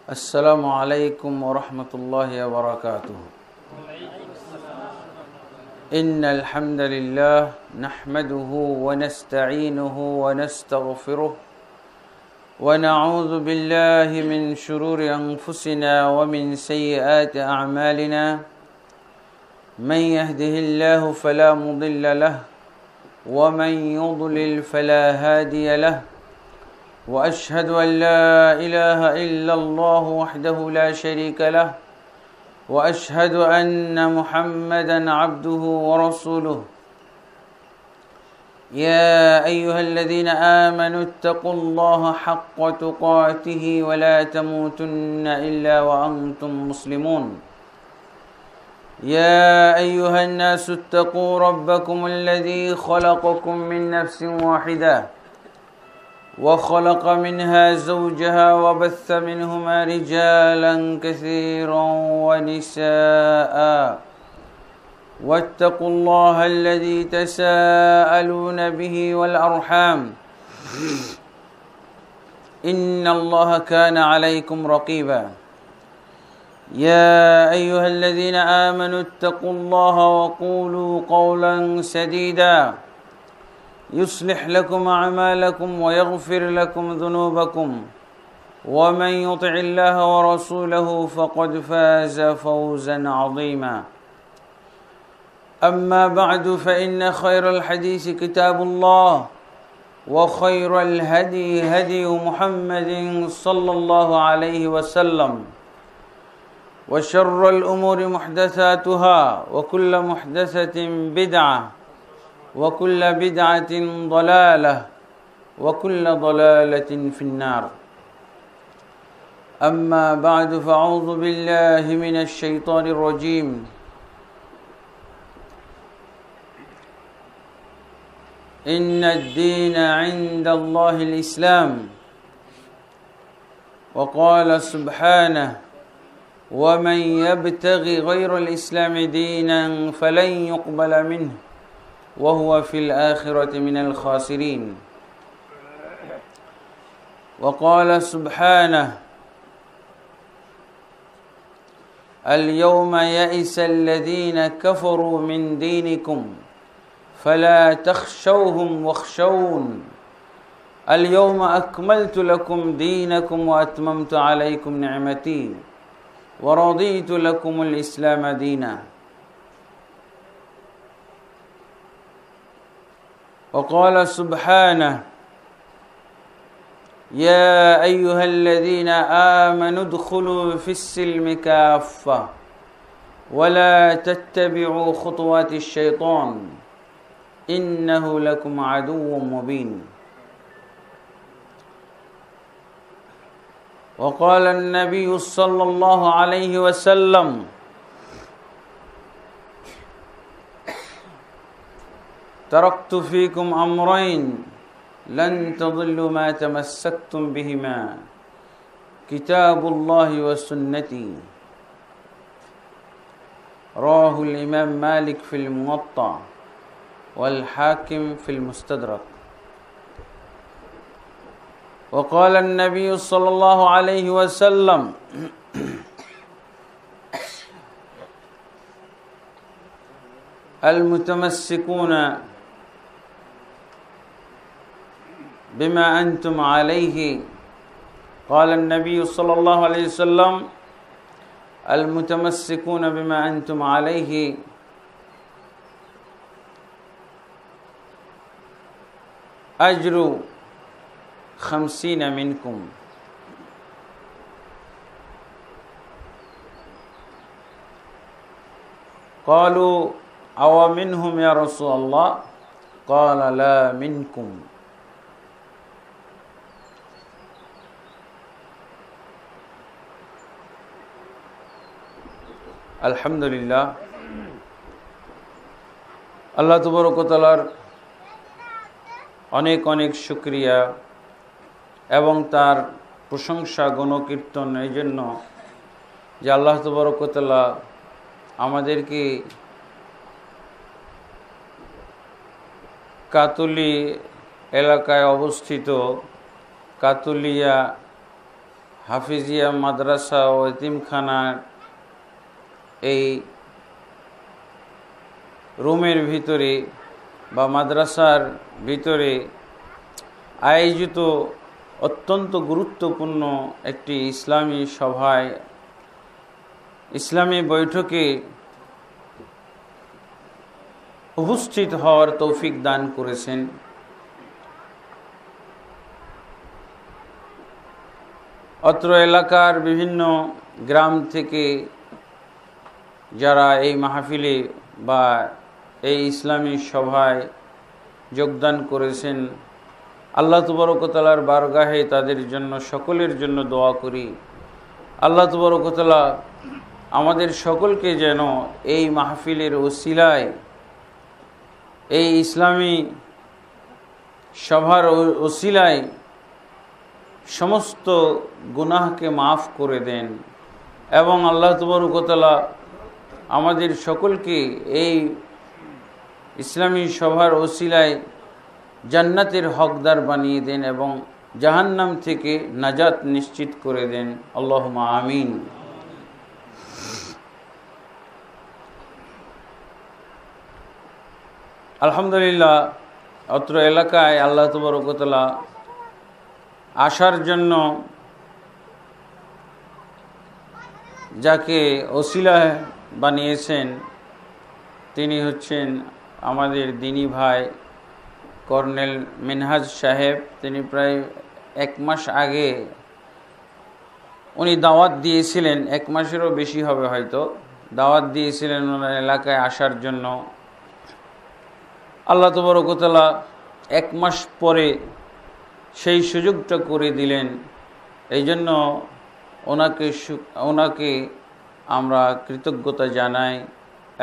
السلام عليكم ورحمة الله وبركاته. إن الحمد لله نحمده ونستعينه ونستغفره ونعوذ بالله من شرور أنفسنا ومن سيئات أعمالنا. من يهده الله فلا مضل له ومن يضلل فلا هادي له، وأشهد أن لا إله إلا الله وحده لا شريك له، وأشهد أن محمدا عبده ورسوله. يا أيها الذين آمنوا اتقوا الله حق تقاته ولا تموتن إلا وأنتم مسلمون. يا أيها الناس اتقوا ربكم الذي خلقكم من نفس واحدة وخلق منها زوجها وبث منهما رجالا كثيرا ونساء، واتقوا الله الذي تساءلون به والأرحام إن الله كان عليكم رقيبا. يا أيها الذين آمنوا اتقوا الله وقولوا قولا سديدا يصلح لكم أعمالكم ويغفر لكم ذنوبكم، ومن يطع الله ورسوله فقد فاز فوزا عظيما. أما بعد، فإن خير الحديث كتاب الله، وخير الهدي هدي محمد صلى الله عليه وسلم، وشر الأمور محدثاتها، وكل محدثة بدعة، وكل بدعة ضلالة، وكل ضلالة في النار. أما بعد، فأعوذ بالله من الشيطان الرجيم. إن الدين عند الله الإسلام. وقال سبحانه: ومن يبتغي غير الإسلام دينا فلن يقبل منه وهو في الآخرة من الخاسرين. وقال سبحانه: اليوم يئس الذين كفروا من دينكم فلا تخشوهم واخشون اليوم أكملت لكم دينكم وأتممت عليكم نعمتي ورضيت لكم الإسلام دينا. وقال سبحانه: يا أيها الذين آمنوا ادخلوا في السلم كافة ولا تتبعوا خطوات الشيطان إنه لكم عدو مبين. وقال النبي صلى الله عليه وسلم: تركت فيكم أمرين لن تضلوا ما تمسكتم بهما كتاب الله وسنتي. رواه الإمام مالك في الموطأ والحاكم في المستدرك. وقال النبي صلى الله عليه وسلم: المتمسكون بما أنتم عليه. قال النبي صلى الله عليه وسلم: المتمسكون بما أنتم عليه أجر 50 منكم. قالوا: أو منهم يا رسول الله؟ قال: لا منكم. আলহামদুলিল্লাহ, আল্লাহ তাবারক ওয়া তাআলার অনেক অনেক শুকরিয়া এবং তার প্রশংসা গণকীর্তন এই জন্য যে আল্লাহ তাবারক ওয়া তাআলা আমাদেরকে কাতুলি এলাকায় অবস্থিত কাতুলিয়া হাফিজিয়া মাদ্রাসা ও এতিমখানার এই রুমের ভিতরে বা মাদ্রাসার ভিতরে আয়োজিত অত্যন্ত গুরুত্বপূর্ণ একটি ইসলামী সভায়, ইসলামী বৈঠকে উপস্থিত হওয়ার তৌফিক দান করেছেন। অত্র এলাকার বিভিন্ন গ্রাম থেকে যারা এই মাহফিলে বা এই ইসলামী সভায় যোগদান করেছেন, আল্লাহ তাবারক ওয়া তাআলার বারগাহে তাদের জন্য, সকলের জন্য দোয়া করি। আল্লাহ তাবারক ওয়া তাআলা আমাদের সকলকে যেন এই মাহফিলের ওসিলায়, এই ইসলামী সভার ওসিলায় সমস্ত গুনাহকে মাফ করে দেন এবং আল্লাহ তাবারক ওয়া তাআলা আমাদের সকলকে এই ইসলামী সভার ওসিলায় জান্নাতের হকদার বানিয়ে দেন এবং জাহান্নাম থেকে নাজাত নিশ্চিত করে দেন। আল্লাহুম্মা আমিন। আলহামদুলিল্লাহ, অত্র এলাকায় আল্লাহ তাবারক ওয়া তাআলা আসার জন্য যাকে ওসিলা বানিয়েছেন তিনি হচ্ছেন আমাদের দিনী ভাই কর্নেল মিনহাজ সাহেব। তিনি প্রায় 1 মাস আগে উনি দাওয়াত দিয়েছিলেন, 1 মাসেরও বেশি হবে হয়তো, দাওয়াত দিয়েছিলেন ওনার এলাকায় আসার জন্য। আল্লাহ তাবারক ওয়া তাআলা 1 মাস পরে সেই সুযোগটা করে দিলেন। এই জন্য ওনাকে আমরা কৃতজ্ঞতা জানাই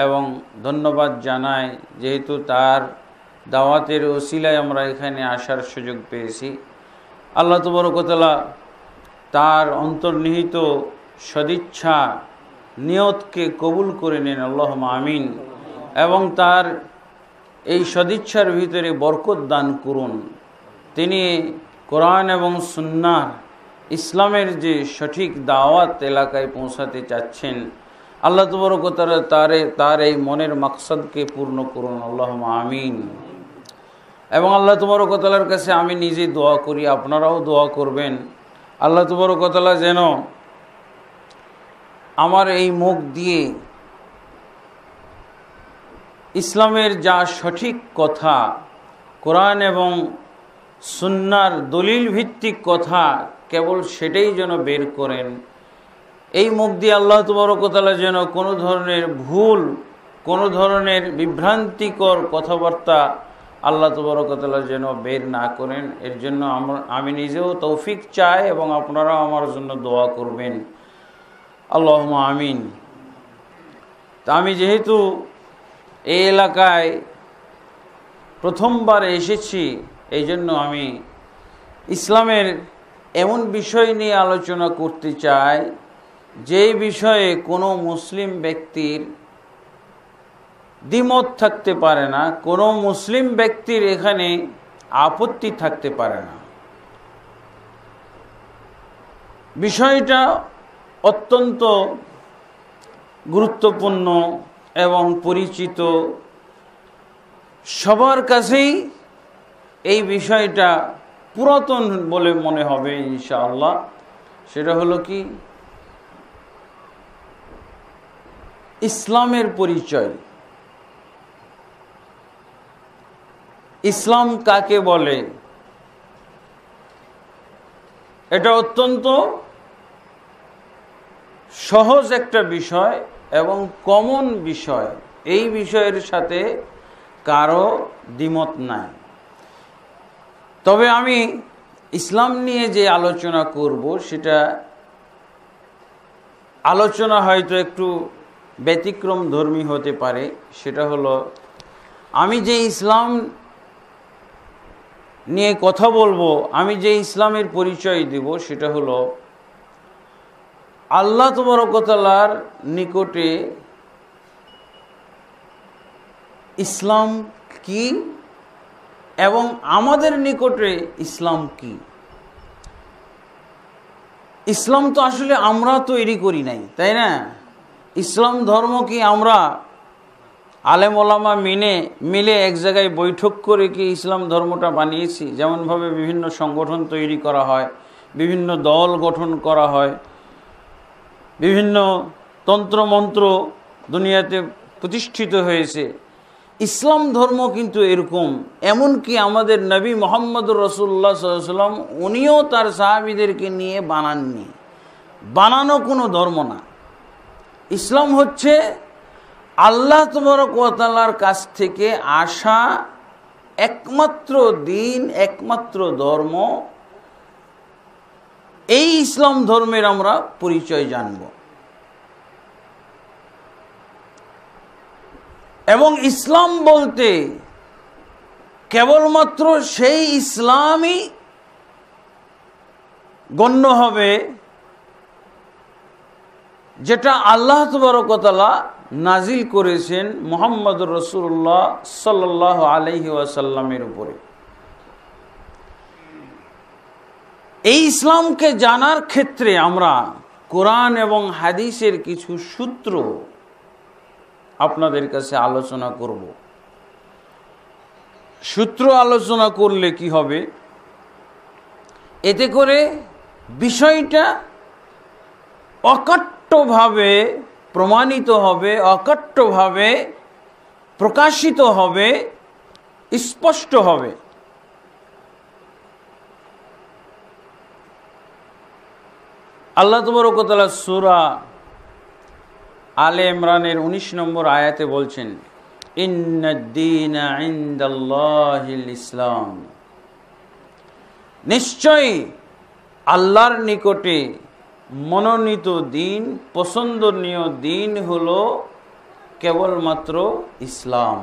এবং ধন্যবাদ জানাই, যেহেতু তার দাওয়াতের ওসিলায় আমরা এখানে আসার সুযোগ পেয়েছি। আল্লাহ তাবারক ওয়া তাআলা তার অন্তর্নিহিত সদিচ্ছা নিয়তকে কবুল করে নেন, আল্লাহুম্মা আমিন, এবং তার এই সদিচ্ছার ভিতরে বরকত দান করুন। তিনি কোরআন এবং সুন্নাহ, ইসলামের যে সঠিক দাওয়াত এলাকায় পৌঁছাতে চাচ্ছেন, আল্লাহ তাবারক ওয়া তাআলা তার এই মনের মাকসাদকে পূর্ণ করুন, আল্লাহুম্মা আমিন। এবং আল্লাহ তাবারক ওয়া তাআলার কাছে আমি নিজে দোয়া করি, আপনারাও দোয়া করবেন, আল্লাহ তাবারক ওয়া তাআলা যেন আমার এই মুখ দিয়ে ইসলামের যা সঠিক কথা, কোরআন এবং সুন্নাহর দলিল ভিত্তিক কথা, কেবল সেটাই যেন বের করেন। এই মুখ দিয়ে আল্লাহ তাবারক ওয়া তাআলা যেন কোনো ধরনের ভুল, কোনো ধরনের বিভ্রান্তিকর কথাবার্তা আল্লাহ তাবারক ওয়া তাআলা যেন বের না করেন। এর জন্য আমি নিজেও তৌফিক চাই এবং আপনারাও আমার জন্য দোয়া করবেন, আল্লাহুম্মা আমিন। তা আমি যেহেতু এই এলাকায় প্রথমবার এসেছি, এই জন্য আমি ইসলামের এমন বিষয় নিয়ে আলোচনা করতে চাই যে বিষয়ে কোনো মুসলিম ব্যক্তির দ্বিমত থাকতে পারে না, কোনো মুসলিম ব্যক্তির এখানে আপত্তি থাকতে পারে না। বিষয়টা অত্যন্ত গুরুত্বপূর্ণ এবং পরিচিত, সবার কাছেই এই বিষয়টা পুরাতন বলে মনে হবে ইনশাআল্লাহ। সেটা হলো কি, ইসলামের পরিচয়। ইসলাম কাকে বলে? এটা অত্যন্ত সহজ একটা বিষয় এবং কমন বিষয়। এই বিষয়ের সাথে কারো দ্বিমত নাই। তবে আমি ইসলাম নিয়ে যে আলোচনা করব, সেটা আলোচনা হয়তো একটু ব্যতিক্রম ধর্মী হতে পারে। সেটা হলো, আমি যে ইসলাম নিয়ে কথা বলবো, আমি যে ইসলামের পরিচয় দিব, সেটা হলো আল্লাহ তাবারক ওয়া তাআলার নিকটে ইসলাম কি এবং আমাদের নিকটে ইসলাম কি। ইসলাম তো আসলে আমরা তৈরি করি নাই, তাই না? ইসলাম ধর্ম কি আমরা আলেম ওলামা মিলে এক জায়গায় বৈঠক করে কি ইসলাম ধর্মটা বানিয়েছি? যেমনভাবে বিভিন্ন সংগঠন তৈরি করা হয়, বিভিন্ন দল গঠন করা হয়, বিভিন্ন তন্ত্রমন্ত্র দুনিয়াতে প্রতিষ্ঠিত হয়েছে। ইসলাম ধর্ম কিন্তু এরকম, এমনকি আমাদের নবী মুহাম্মদুর রাসূলুল্লাহ সাল্লাল্লাহু আলাইহি ওয়াসাল্লাম উনিও তার সাহাবীদেরকে নিয়ে বানাননি, বানানো কোনো ধর্ম না। ইসলাম হচ্ছে আল্লাহ তাবারক ওয়া তাআলার কাছ থেকে আসা একমাত্র দিন, একমাত্র ধর্ম। এই ইসলাম ধর্মের আমরা পরিচয় জানব এবং ইসলাম বলতে কেবলমাত্র সেই ইসলামই গণ্য হবে যেটা আল্লাহ তাবারক ওয়া তাআলা নাজিল করেছেন মুহাম্মদুর রাসূলুল্লাহ সাল্লাল্লাহু আলাইহি ওয়াসাল্লামের উপরে। এই ইসলামকে জানার ক্ষেত্রে আমরা কোরআন এবং হাদিসের কিছু সূত্র আপনাদের কাছে আলোচনা করব। সূত্র আলোচনা করলে কি হবে? এতে করে বিষয়টা অকট্টভাবে প্রমাণিত হবে, অকট্টভাবে প্রকাশিত হবে, স্পষ্ট হবে। আল্লাহ তাবারক ওয়া তাআলা সূরা আলে ইমরানের 19 নম্বর আয়াতে বলছেন, ইন্নাদ-দীনা ইনদাল্লাহিল ইসলাম, নিশ্চয়ই আল্লাহর নিকটে মনোনীত দিন, পছন্দনীয় দিন হলো কেবলমাত্র ইসলাম।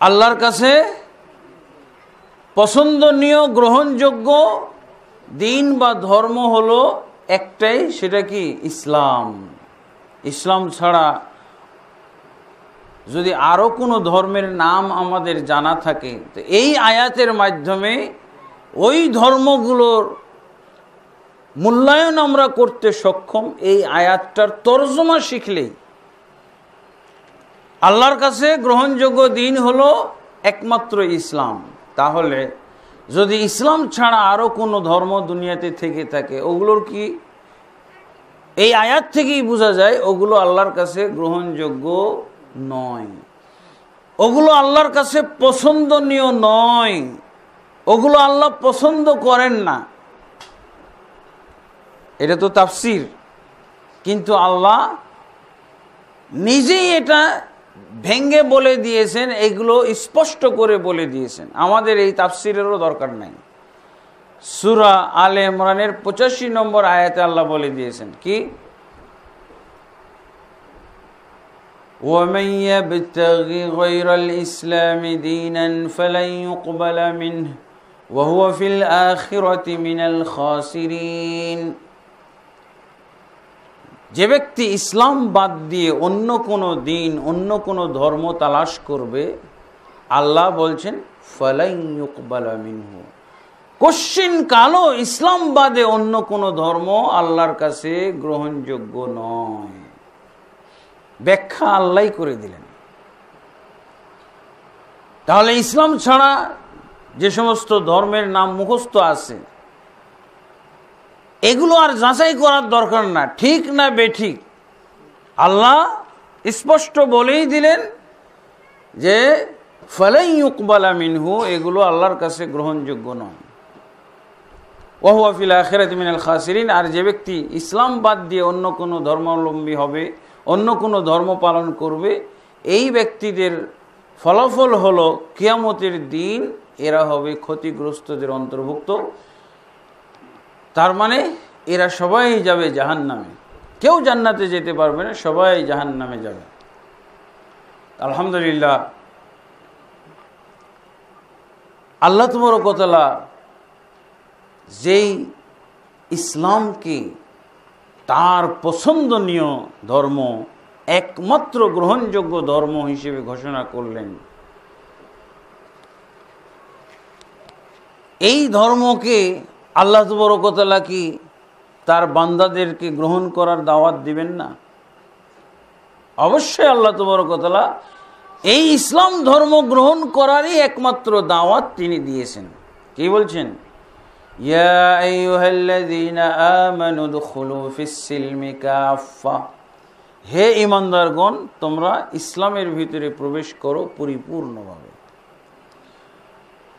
আল্লাহর কাছে পছন্দনীয় গ্রহণযোগ্য দিন বা ধর্ম হলো একটাই, সেটা কি? ইসলাম। ইসলাম ছাড়া যদি আরো কোনো ধর্মের নাম আমাদের জানা থাকে, তো এই আয়াতের মাধ্যমে ওই ধর্মগুলোর মূল্যায়ন আমরা করতে সক্ষম। এই আয়াতটার তরজমা শিখলেই আল্লাহর কাছে গ্রহণযোগ্য দিন হলো একমাত্র ইসলাম। তাহলে যদি ইসলাম ছাড়া আরো কোনো ধর্ম দুনিয়াতে থেকে থাকে, ওগুলোর কি এই আয়াত থেকেই বোঝা যায় ওগুলো আল্লাহর কাছে গ্রহণযোগ্য নয়, ওগুলো আল্লাহর কাছে পছন্দনীয় নয়, ওগুলো আল্লাহ পছন্দ করেন না। এটা তো তাফসীর, কিন্তু আল্লাহ নিজেই এটা ভেঙ্গে বলে দিয়েছেন, এগুলো স্পষ্ট করে বলে দিয়েছেন। আমাদের এই তাফসীরেরও দরকার নাই। সূরা আলে ইমরানের 85 নম্বর আয়াতে আল্লাহ বলে দিয়েছেন কি? وَمَن يَبْتَغِ غَيْرَ الْإِسْلَامِ دِينًا فَلَن يُقْبَلَ مِنْهُ وَهُوَ فِي الْآخِرَةِ مِنَ الْخَاسِرِينَ। যে ব্যক্তি ইসলাম বাদ দিয়ে অন্য কোনো দিন, অন্য কোনো ধর্ম তালাশ করবে, আল্লাহ বলছেন ফালান ইউকবালা মিনহু, কোশ্চিন কালো ইসলাম বাদে অন্য কোনো ধর্ম আল্লাহর কাছে গ্রহণযোগ্য নয়। ব্যাখ্যা আল্লাহই করে দিলেন। তাহলে ইসলাম ছাড়া যে সমস্ত ধর্মের নাম মুখস্থ আছে, এগুলো আর যাচাই করার দরকার না, ঠিক না বেঠিক। আল্লাহ স্পষ্ট বলেই দিলেন যে ফালান ইউকবালা মিনহু, এগুলো আল্লাহর কাছে গ্রহণযোগ্য নয়। ওয়া হুয়া ফিল আখিরাতি মিনাল খাসিরিন। আর যে ব্যক্তি ইসলাম বাদ দিয়ে অন্য কোনো ধর্মাবলম্বী হবে, অন্য কোনো ধর্ম পালন করবে, এই ব্যক্তিদের ফলাফল হলো কিয়ামতের দিন এরা হবে ক্ষতিগ্রস্তদের অন্তর্ভুক্ত। তার মানে এরা সবাই যাবে জাহান্নামে, কেউ জান্নাতে যেতে পারবে না, সবাই জাহান্নামে যাবে। আলহামদুলিল্লাহ, আল্লাহ তাবারক ওয়া তাআলা যেই ইসলামকে তার পছন্দনীয় ধর্ম, একমাত্র গ্রহণযোগ্য ধর্ম হিসেবে ঘোষণা করলেন, এই ধর্মকে আল্লাহ তাবারক ওয়া তাআলা কি তার বান্দাদেরকে গ্রহণ করার দাওয়াত দিবেন না? অবশ্যই আল্লাহ তাবারক ওয়া তাআলা এই ইসলাম ধর্ম গ্রহণ করারই একমাত্র দাওয়াত তিনি দিয়েছেন। কি বলছেন? ইয়া আইয়ুহাল্লাযীনা আমানু দুখুলু ফিস-সিলমি কাফা, হে ঈমানদারগণ তোমরা ইসলামের ভিতরে প্রবেশ করো পরিপূর্ণভাবে,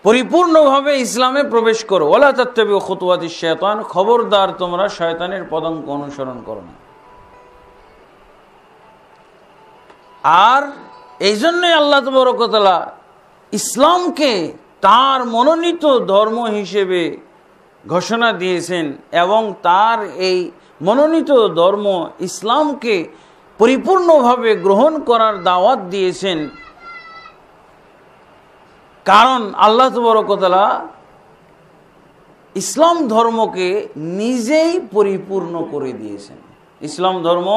পরিপূর্ণভাবে ইসলামে প্রবেশ করো। ওয়ালা তাত্তাবিউ খুতুওয়াতিশ শায়তান, খবরদার তোমরা শয়তানের পদাঙ্ক অনুসরণ করো না। আর এই জন্যই আল্লাহ তাবারক ওয়া তাআলা ইসলামকে তার মনোনীত ধর্ম হিসেবে ঘোষণা দিয়েছেন এবং তার এই মনোনীত ধর্ম ইসলামকে পরিপূর্ণভাবে গ্রহণ করার দাওয়াত দিয়েছেন। কারণ আল্লাহ তাবারক ওয়া তাআলা ইসলাম ধর্মকে নিজেই পরিপূর্ণ করে দিয়েছেন। ইসলাম ধর্ম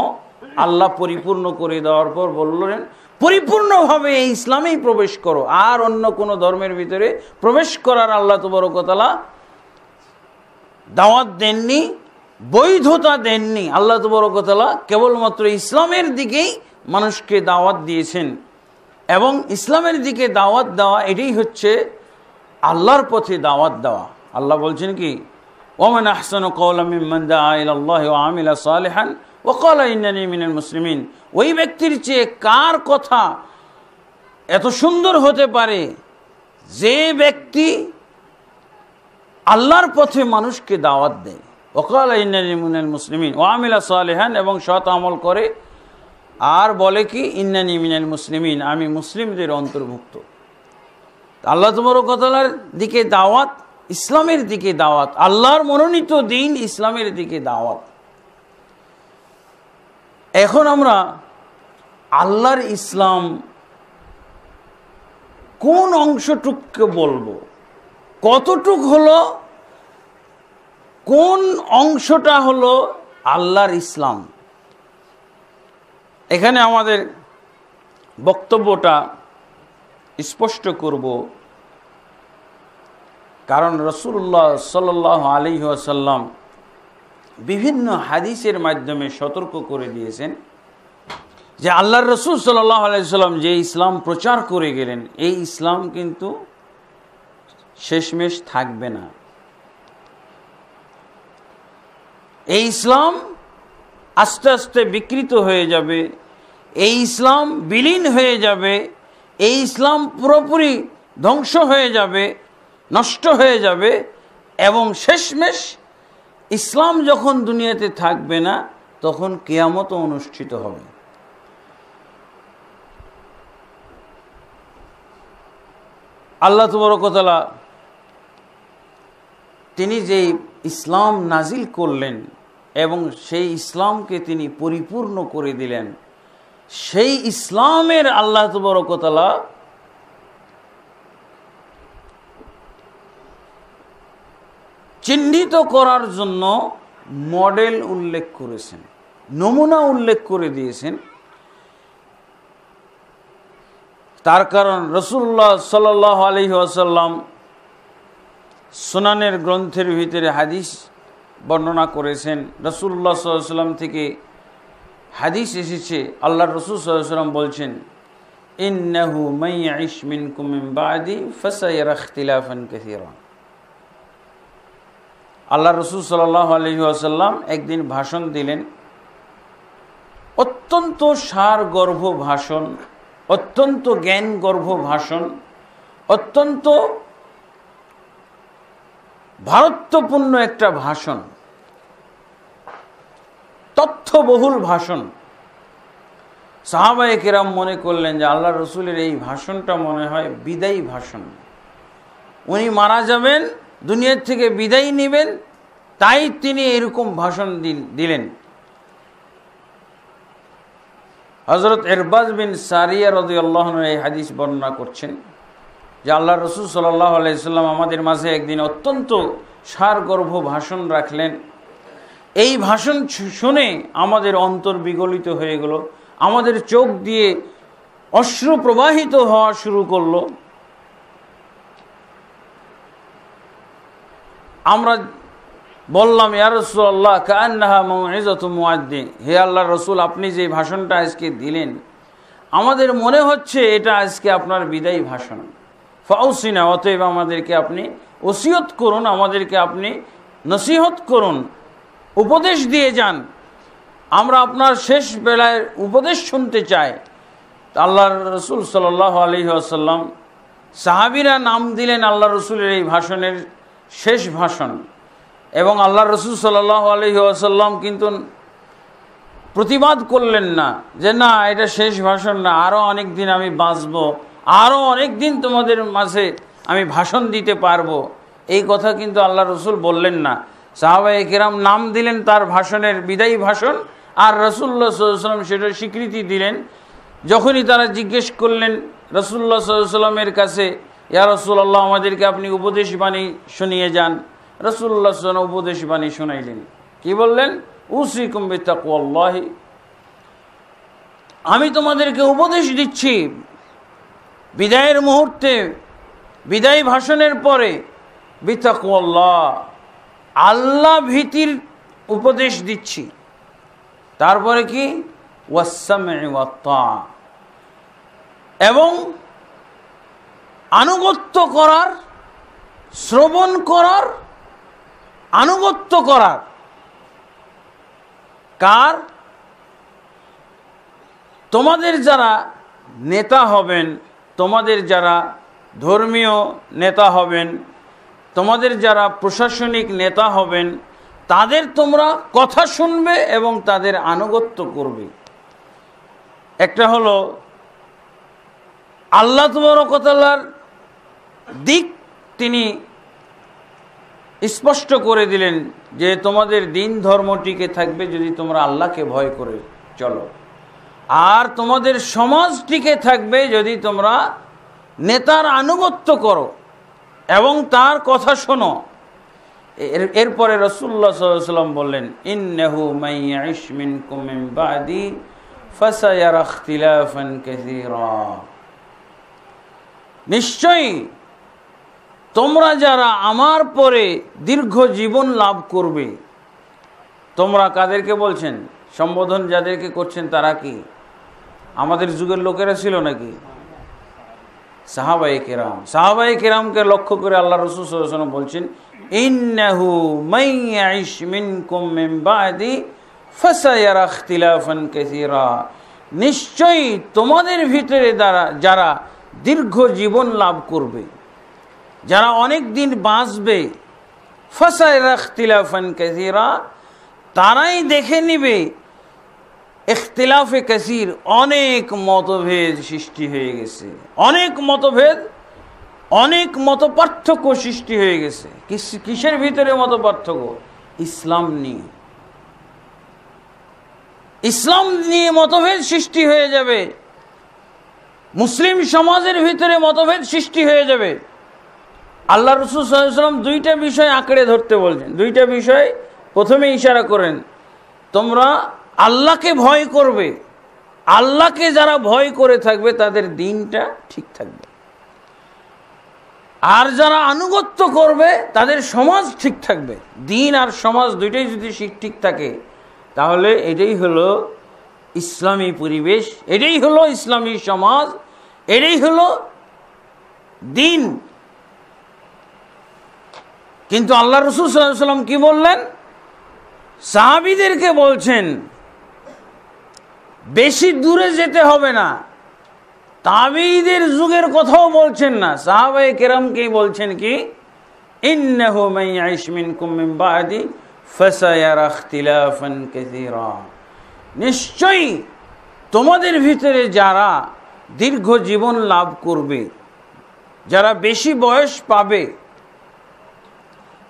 আল্লাহ পরিপূর্ণ করে দেওয়ার পর বললেন পরিপূর্ণভাবে এই ইসলামেই প্রবেশ করো, আর অন্য কোনো ধর্মের ভিতরে প্রবেশ করার আল্লাহ তাবারক ওয়া তাআলা দাওয়াত দেননি, বৈধতা দেননি। আল্লাহ তাবারক ওয়া তাআলা কেবলমাত্র ইসলামের দিকেই মানুষকে দাওয়াত দিয়েছেন এবং ইসলামের দিকে দাওয়াত দেওয়া এটাই হচ্ছে আল্লাহর পথে দাওয়াত দেওয়া। আল্লাহ বলছেন কি, ওয়ামান আহসানু কাওলাম মিম্মান দাআ ইলাল্লাহি ওয়া আমিলা সালিহান ওয়া ক্বালা ইন্নানী মিনাল মুসলিমিন। ওই ব্যক্তির চেয়ে কার কথা এত সুন্দর হতে পারে যে ব্যক্তি আল্লাহর পথে মানুষকে দাওয়াত দেয়, ওয়া ক্বালা ইন্নানী মিনাল মুসলিমিন ওয়া আমিলা সালিহান, এবং সৎ আমল করে আর বলে কি ইন্নানী মিনাল মুসলিমিন, আমি মুসলিমদের অন্তর্ভুক্ত। আল্লাহ তাবারক ওয়া তাআলার দিকে দাওয়াত, ইসলামের দিকে দাওয়াত, আল্লাহর মনোনীত দিন ইসলামের দিকে দাওয়াত। এখন আমরা আল্লাহর ইসলাম কোন অংশটুককে বলবো, কতটুক হলো, কোন অংশটা হলো আল্লাহর ইসলাম। এখানে আমাদের বক্তব্যটা স্পষ্ট করব, কারণ রাসূলুল্লাহ সাল্লাল্লাহু আলাইহি ওয়াসাল্লাম বিভিন্ন হাদিসের মাধ্যমে সতর্ক করে দিয়েছেন যে আল্লাহর রাসূল সাল্লাল্লাহু আলাইহি ওয়াসাল্লাম যে ইসলাম প্রচার করে গেলেন এই ইসলাম কিন্তু শেষমেশ থাকবে না। এই ইসলাম আস্তে আস্তে বিকৃত হয়ে যাবে, এই ইসলাম বিলীন হয়ে যাবে, এই ইসলাম পুরোপুরি ধ্বংস হয়ে যাবে, নষ্ট হয়ে যাবে, এবং শেষমেশ ইসলাম যখন দুনিয়াতে থাকবে না তখন কিয়ামত অনুষ্ঠিত হবে। আল্লাহ তাবারক ওয়া তাআলা তিনি যে ইসলাম নাজিল করলেন এবং সেই ইসলামকে তিনি পরিপূর্ণ করে দিলেন, সেই ইসলামের আল্লাহ তাবারক ওয়া তাআলা চিহ্নিত করার জন্য মডেল উল্লেখ করেছেন, নমুনা উল্লেখ করে দিয়েছেন। তার কারণ রাসূলুল্লাহ সাল্লাল্লাহু আলাইহি ওয়াসাল্লাম সুনানের গ্রন্থের ভিতরে হাদিস বর্ণনা করেছেন। রাসূলুল্লাহ সাল্লাল্লাহু আলাইহি ওয়াসাল্লাম থেকে হাদিস এসেছে, আল্লাহর রাসূল সাল্লাল্লাহু আলাইহি ওয়াসাল্লাম বলছেন, ইন্নাহু মান ইয়াইশ মিনকুম মিন বা'দি ফাসায়ারা ইখতিলাফান কাসীরা। আল্লাহর রাসূল সাল্লাল্লাহু আলাইহি ওয়াসাল্লাম একদিন ভাষণ দিলেন, অত্যন্ত সারগর্ভ ভাষণ, অত্যন্ত জ্ঞানগর্ভ ভাষণ, অত্যন্ত ভারত্বপূর্ণ একটা ভাষণ, তথ্যবহুল ভাষণ। সাহাবায়ে কেরাম মনে করলেন যে আল্লাহর রাসূলের এই ভাষণটা মনে হয় বিদায়ী ভাষণ, উনি মারা যাবেন, দুনিয়ার থেকে বিদায় নেবেন, তাই তিনি এরকম ভাষণ দিলেন। হযরত ইরবাজ বিন সারিয়া রাদিয়াল্লাহু আনহু এই হাদিস বর্ণনা করছেন যে আল্লাহর রাসূল সাল্লাল্লাহু আলাইহি ওয়াসাল্লাম আমাদের মাঝে একদিন অত্যন্ত সারগর্ভ ভাষণ রাখলেন। এই ভাষণ শুনে আমাদের অন্তর বিগলিত হয়ে গেল, আমাদের চোখ দিয়ে অশ্রু প্রবাহিত হওয়া শুরু করলো। আমরা বললাম, ইয়া রাসূলুল্লাহ কাআন্নাহা মাউইযাতু মুআদ্দিন, হে আল্লাহর রাসূল, আপনি যে ভাষণটা আজকে দিলেন আমাদের মনে হচ্ছে এটা আজকে আপনার বিদায়ী ভাষণ। ফাউসিনা, অতএব আমাদেরকে আপনি ওসিয়ত করুন, আমাদেরকে আপনি নসিহত করুন, উপদেশ দিয়ে যান, আমরা আপনার শেষ বেলায় উপদেশ শুনতে চাই। আল্লাহর রাসূল সাল্লাল্লাহু আলাইহি ওয়াসাল্লাম, সাহাবীরা নাম দিলেন আল্লাহ রসুলের এই ভাষণের শেষ ভাষণ। এবং আল্লাহ রসুল সাল্লাল্লাহু আলাইহি ওয়াসাল্লাম কিন্তু প্রতিবাদ করলেন না যে না এটা শেষ ভাষণ না, আরও অনেক দিন আমি বাঁচব, আরও অনেক দিন তোমাদের মাঝে আমি ভাষণ দিতে পারবো, এই কথা কিন্তু আল্লাহ রসুল বললেন না। সাহাবায়ে কেরাম নাম দিলেন তার ভাষণের বিদায়ী ভাষণ, আর রাসূলুল্লাহ সাল্লাল্লাহু আলাইহি ওয়াসাল্লাম সেটা স্বীকৃতি দিলেন। যখনই তারা জিজ্ঞেস করলেন রাসূলুল্লাহ সাল্লাল্লাহু আলাইহি ওয়াসাল্লামের কাছে, ইয়া রাসূলুল্লাহ আমাদেরকে আপনি উপদেশ বাণী শুনিয়ে যান, রাসূলুল্লাহ সাল্লাল্লাহু আলাইহি ওয়াসাল্লাম উপদেশ বাণী শুনাইলেন। কি বললেন? উসিকুম বিতাকওয়াল্লাহি, আমি তোমাদেরকে উপদেশ দিচ্ছি বিদায়ের মুহূর্তে, বিদায়ী ভাষণের পরে, বিতাকওয়াল্লাহ, আল্লাহ ভীতির উপদেশ দিচ্ছি। তারপরে কি? ওয়াসসামঈ ওয়াত-তাআ, এবং আনুগত্য করার, শ্রবণ করার, আনুগত্য করার। কার? তোমাদের যারা নেতা হবেন, তোমাদের যারা ধর্মীয় নেতা হবেন, তোমাদের যারা প্রশাসনিক নেতা হবেন, তাদের তোমরা কথা শুনবে এবং তাদের আনুগত্য করবে। একটা হলো আল্লাহ তাবারক ওয়া তাআলার দিক তিনি স্পষ্ট করে দিলেন যে তোমাদের দিন ধর্ম টিকে থাকবে যদি তোমরা আল্লাহকে ভয় করে চলো, আর তোমাদের সমাজ টিকে থাকবে যদি তোমরা নেতার আনুগত্য করো এবং তার কথা শোনো। এরপরে রাসূলুল্লাহ সাল্লাল্লাহু আলাইহি ওয়াসাল্লাম বললেন, ইন্নাহু মান ইয়াইশ মিনকুম মিন বা'দি ফাসায়ারা ইখতিলাফান কাসীরা, নিশ্চয়ই তোমরা যারা আমার পরে দীর্ঘ জীবন লাভ করবে। তোমরা কাদেরকে বলছেন? সম্বোধন যাদেরকে করছেন তারা কি আমাদের যুগের লোকেরা ছিল নাকি? সাহাবায়ে কেরাম। সাহাবায়ে কেরামকে লক্ষ্য করে আল্লাহ রাসূল সাল্লাল্লাহু আলাইহি ওয়াসাল্লাম বলছেন, ইন্নাহু মান ইয়াইশ মিনকুম মিন বা'দি ফাসায়ারা ইখতিলাফান কাসীরা, নিশ্চয়ই তোমাদের ভিতরে যারা দীর্ঘ জীবন লাভ করবে, যারা অনেক দিন বাঁচবে, ফাসায়ারা ইখতিলাফান কাসীরা, তারাই দেখে নিবে ইখতিলাফে কাসীর, অনেক মতভেদ সৃষ্টি হয়ে গেছে, অনেক মতভেদ, অনেক মতপার্থক্য সৃষ্টি হয়ে গেছে। কিসের ভিতরে মতপার্থক্য? ইসলাম নিয়ে। ইসলাম নিয়ে মতভেদ সৃষ্টি হয়ে যাবে, মুসলিম সমাজের ভিতরে মতভেদ সৃষ্টি হয়ে যাবে। আল্লাহ রাসূল সাল্লাল্লাহু আলাইহি ওয়াসাল্লাম দুইটা বিষয় আঁকড়ে ধরতে বলছেন, দুইটা বিষয় প্রথমে ইশারা করেন। তোমরা আল্লাহকে ভয় করবে, আল্লাহকে যারা ভয় করে থাকবে তাদের দিনটা ঠিক থাকবে, আর যারা আনুগত্য করবে তাদের সমাজ ঠিক থাকবে। দিন আর সমাজ দুইটাই যদি ঠিক থাকে তাহলে এটাই হলো ইসলামী পরিবেশ, এটাই হলো ইসলামী সমাজ, এটাই হলো দিন। কিন্তু আল্লাহ রাসূল সাল্লাল্লাহু আলাইহি ওয়াসাল্লাম কি বললেন? সাহাবীদেরকে বলছেন বেশি দূরে যেতে হবে না, তাবেঈদের যুগের কথাও বলছেন না, সাহাবায়ে কেরামকেই বলছেন কি, ইন্নাহু মান ইয়াইশ মিনকুম মিন বা'দি ফাসায়ারা ইখতিলাফান কাসীরা, নিশ্চয়ই তোমাদের ভিতরে যারা দীর্ঘ জীবন লাভ করবে, যারা বেশি বয়স পাবে,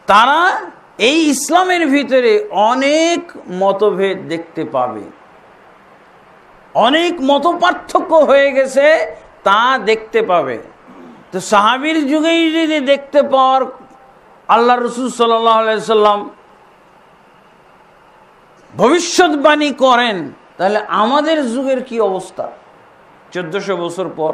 তারা এই ইসলামের ভিতরে অনেক মতভেদ দেখতে পাবে, অনেক মতপার্থক্য হয়ে গেছে তা দেখতে পাবে। তো সাহাবীর যুগেই যদি দেখতে পাওয়ার আল্লাহ রাসূল সাল্লাল্লাহু আলাইহি সাল্লাম ভবিষ্যৎবাণী করেন, তাহলে আমাদের যুগের কি অবস্থা 1400 বছর পর?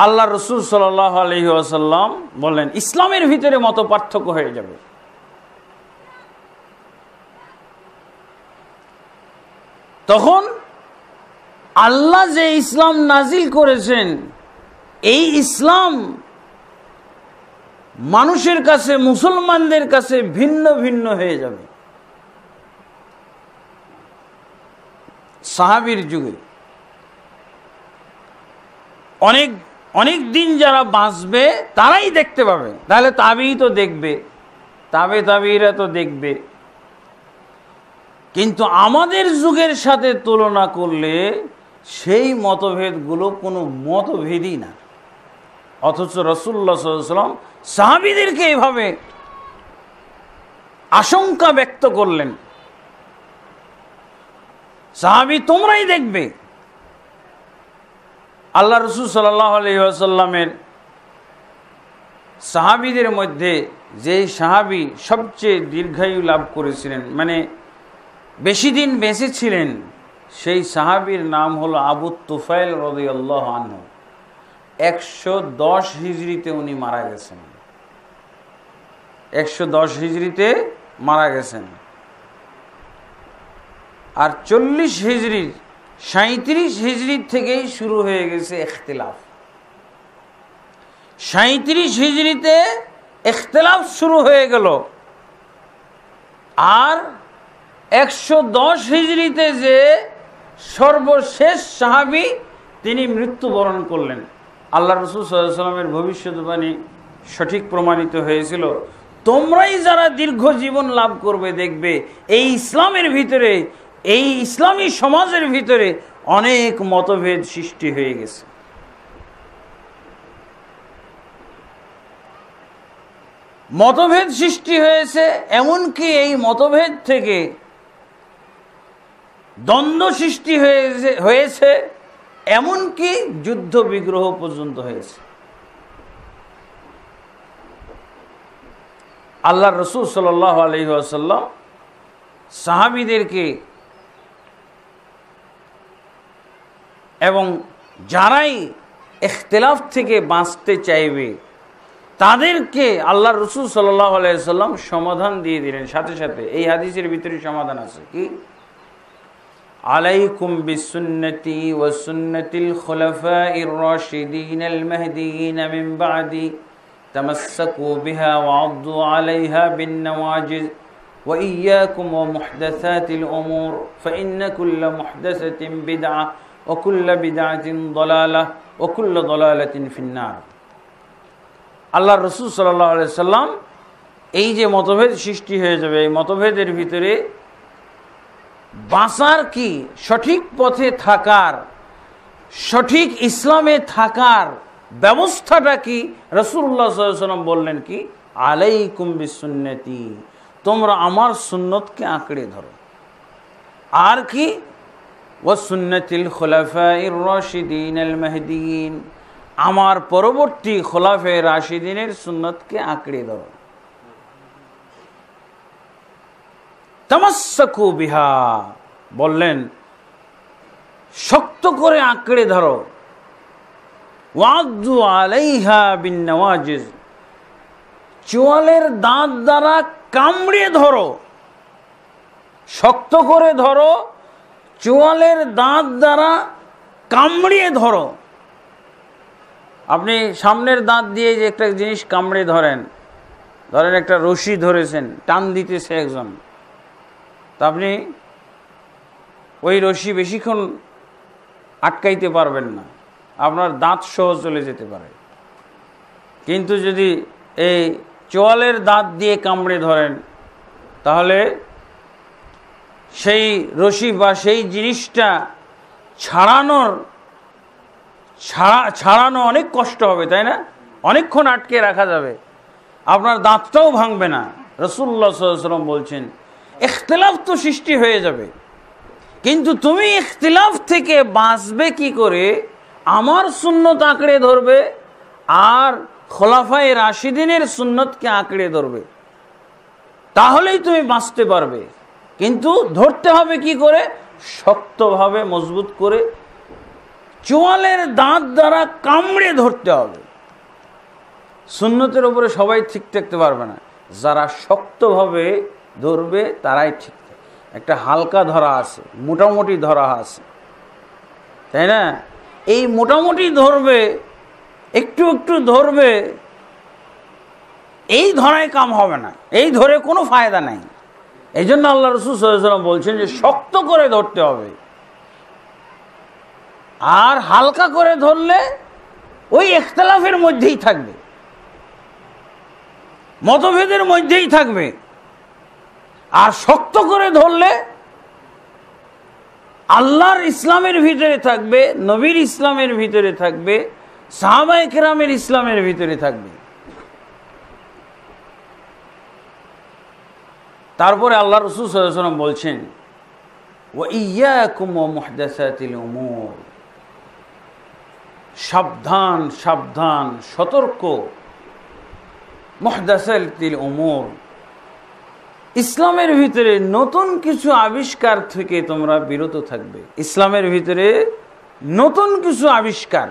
আল্লাহ রসুল সাল্লাল্লাহু আলাইহি ওয়াসাল্লাম বললেন ইসলামের ভিতরে মত পার্থক্য হয়ে যাবে। তখন আল্লাহ যে ইসলাম নাজিল করেছেন, এই ইসলাম মানুষের কাছে, মুসলমানদের কাছে ভিন্ন ভিন্ন হয়ে যাবে। সাহাবীর যুগে অনেক অনেক দিন যারা বাঁচবে তারাই দেখতে পাবে, তাহলে তাবেঈ তো দেখবে, তাবেঈরা তো দেখবে। কিন্তু আমাদের যুগের সাথে তুলনা করলে সেই মতভেদগুলো কোনো মতভেদই না। অথচ রাসূলুল্লাহ সাল্লাল্লাহু আলাইহি ওয়াসাল্লাম সাহাবীদেরকে এভাবে আশঙ্কা ব্যক্ত করলেন, সাহাবী তোমরাই দেখবে। আল্লাহ রসুল সাল্লাল্লাহু আলাইহি ওয়াসাল্লামের সাহাবীদের মধ্যে যেই সাহাবী সবচেয়ে দীর্ঘায়ু লাভ করেছিলেন, মানে বেশি দিন বেঁচে ছিলেন, সেই সাহাবীর নাম হলো আবু তুফাইল রাদিয়াল্লাহু আনহু। 110 হিজরিতে উনি মারা গেছেন, 110 হিজরিতে মারা গেছেন। আর 40 হিজরির 37 হিজরির থেকেই শুরু হয়ে গেছে ইখতিলাফ। 37 হিজরিতে ইখতিলাফ শুরু হয়ে গেল, আর 110 হিজরিতে যে সর্বশেষ সাহাবী তিনি মৃত্যুবরণ করলেন। আল্লাহ রাসূল সাল্লাল্লাহু আলাইহি ওয়াসাল্লামের ভবিষ্যদ্বাণী সঠিক প্রমাণিত হয়েছিল, তোমরাই যারা দীর্ঘ জীবন লাভ করবে দেখবে এই ইসলামের ভিতরে, এই ইসলামী সমাজের ভিতরে অনেক মতভেদ সৃষ্টি হয়ে গেছে। মতভেদ সৃষ্টি হয়েছে, এমনকি এই মতভেদ থেকে দ্বন্দ্ব সৃষ্টি হয়েছে, এমনকি যুদ্ধ বিগ্রহ পর্যন্ত হয়েছে। আল্লাহ রসুল সাল্লাল্লাহু আলাইহি ওয়াসাল্লাম সাহাবীদেরকে এবং যারাই ইখতিলাফ থেকে বাঁচতে চাইবে তাদেরকে আল্লাহ রসুল সাল্লাল্লাহু আলাইহি ওয়াসাল্লাম সমাধান দিয়ে দিলেন। সাথে সাথে এই হাদিসের ভিতরে সমাধান আছে কি, আলাইকুম বিসুন্নতি ওয়া সুন্নাতিল খুলাফাইর রাশিদিন আল মাহদিয়িন মিন বাদি তামাসসাকু বিহা ওয়া আদু আলাইহা বিন নওয়াজিজ ওয়া ইয়াকুম ওয়া মুহদাসাতিল উমুর ফাইন্না কুল্লা মুহদাসাতিন বিদআহ ওয়া কুল্লা বিদআতিন দালালাহ ওয়া কুল্লা দালালাতিন ফিন্নার। আল্লাহ রাসূল সাল্লাল্লাহু আলাইহি সাল্লাম এই যে মতভেদ সৃষ্টি হয়ে যাবে, এই মতভেদের ভিতরে বাঁচার কি, সঠিক পথে থাকার, সঠিক ইসলামে থাকার ব্যবস্থাটা কি, রাসূলুল্লাহ সাল্লাল্লাহু আলাইহি ওয়াসাল্লাম বললেন কি, আলাইকুম বিসুন্নতি, তোমরা আমার সুন্নতকে আঁকড়ে ধরো। আর কি, ওয়া সুন্নাতিল খুলাফাইর রাশিদিন আল মাহদিয়িন, আমার পরবর্তী খোলাফায়ে রাশিদিনের সুন্নতকে আঁকড়ে ধরো। তামাসসাকু বিহা বললেন শক্ত করে আঁকড়ে ধরো, ওয়াদু আলাইহা বিন নওয়াজিজ, চোয়ালের দাঁত দ্বারা কামড়ে ধরো, শক্ত করে ধরো, চোয়ালের দাঁত দ্বারা কামড়িয়ে ধরো। আপনি সামনের দাঁত দিয়ে যে একটা জিনিস কামড়ে ধরেন, ধরেন একটা রশি ধরেছেন, টান দিতেছে একজন, তা আপনি ওই রশি বেশিক্ষণ আটকাইতে পারবেন না, আপনার দাঁত সহ চলে যেতে পারে। কিন্তু যদি এই চোয়ালের দাঁত দিয়ে কামড়ে ধরেন, তাহলে সেই রশি বা সেই জিনিসটা ছাড়ানো অনেক কষ্ট হবে, তাই না? অনেকক্ষণ আটকে রাখা যাবে, আপনার দাঁতটাও ভাঙবে না। রাসূলুল্লাহ সাল্লাল্লাহু আলাইহি ওয়াসাল্লাম বলছেন ইখতিলাফ তো সৃষ্টি হয়ে যাবে, কিন্তু তুমি ইখতিলাফ থেকে বাঁচবে কি করে? আমার সুন্নত আঁকড়ে ধরবে আর খোলাফায়ে রাশিদিনের সুন্নতকে আঁকড়ে ধরবে, তাহলেই তুমি বাঁচতে পারবে। কিন্তু ধরতে হবে কি করে? শক্তভাবে, মজবুত করে, চোয়ালের দাঁত দ্বারা কামড়ে ধরতে হবে। সুন্নতের উপরে সবাই ঠিক থাকতে পারবে না, যারা শক্তভাবে ধরবে তারাই ঠিক থাকবে। একটা হালকা ধরা আছে, মোটামুটি ধরা আছে, তাই না? এই মোটামুটি ধরবে, একটু একটু ধরবে, এই ধরায় কাম হবে না, এই ধরে কোনো ফায়দা নাই। এই জন্য আল্লাহ রাসূল সাল্লাল্লাহু আলাইহি ওয়াসাল্লাম বলছেন যে শক্ত করে ধরতে হবে। আর হালকা করে ধরলে ওই ইখতিলাফের মধ্যেই থাকবে, মতভেদের মধ্যেই থাকবে। আর শক্ত করে ধরলে আল্লাহর ইসলামের ভিতরে থাকবে, নবীর ইসলামের ভিতরে থাকবে, সাহাবায়ে কেরামের ইসলামের ভিতরে থাকবে। তারপরে আল্লাহ রাসূল সাল্লাল্লাহু আলাইহি ওয়াসাল্লাম বলছেন, ওয়া ইয়্যাকুম ওয়া মুহদাসাতিল উমুর, সাবধান সাবধান, সতর্ক, মুহদাসাতিল উমুর, ইসলামের ভিতরে নতুন কিছু আবিষ্কার থেকে তোমরা বিরত থাকবে। ইসলামের ভিতরে নতুন কিছু আবিষ্কার,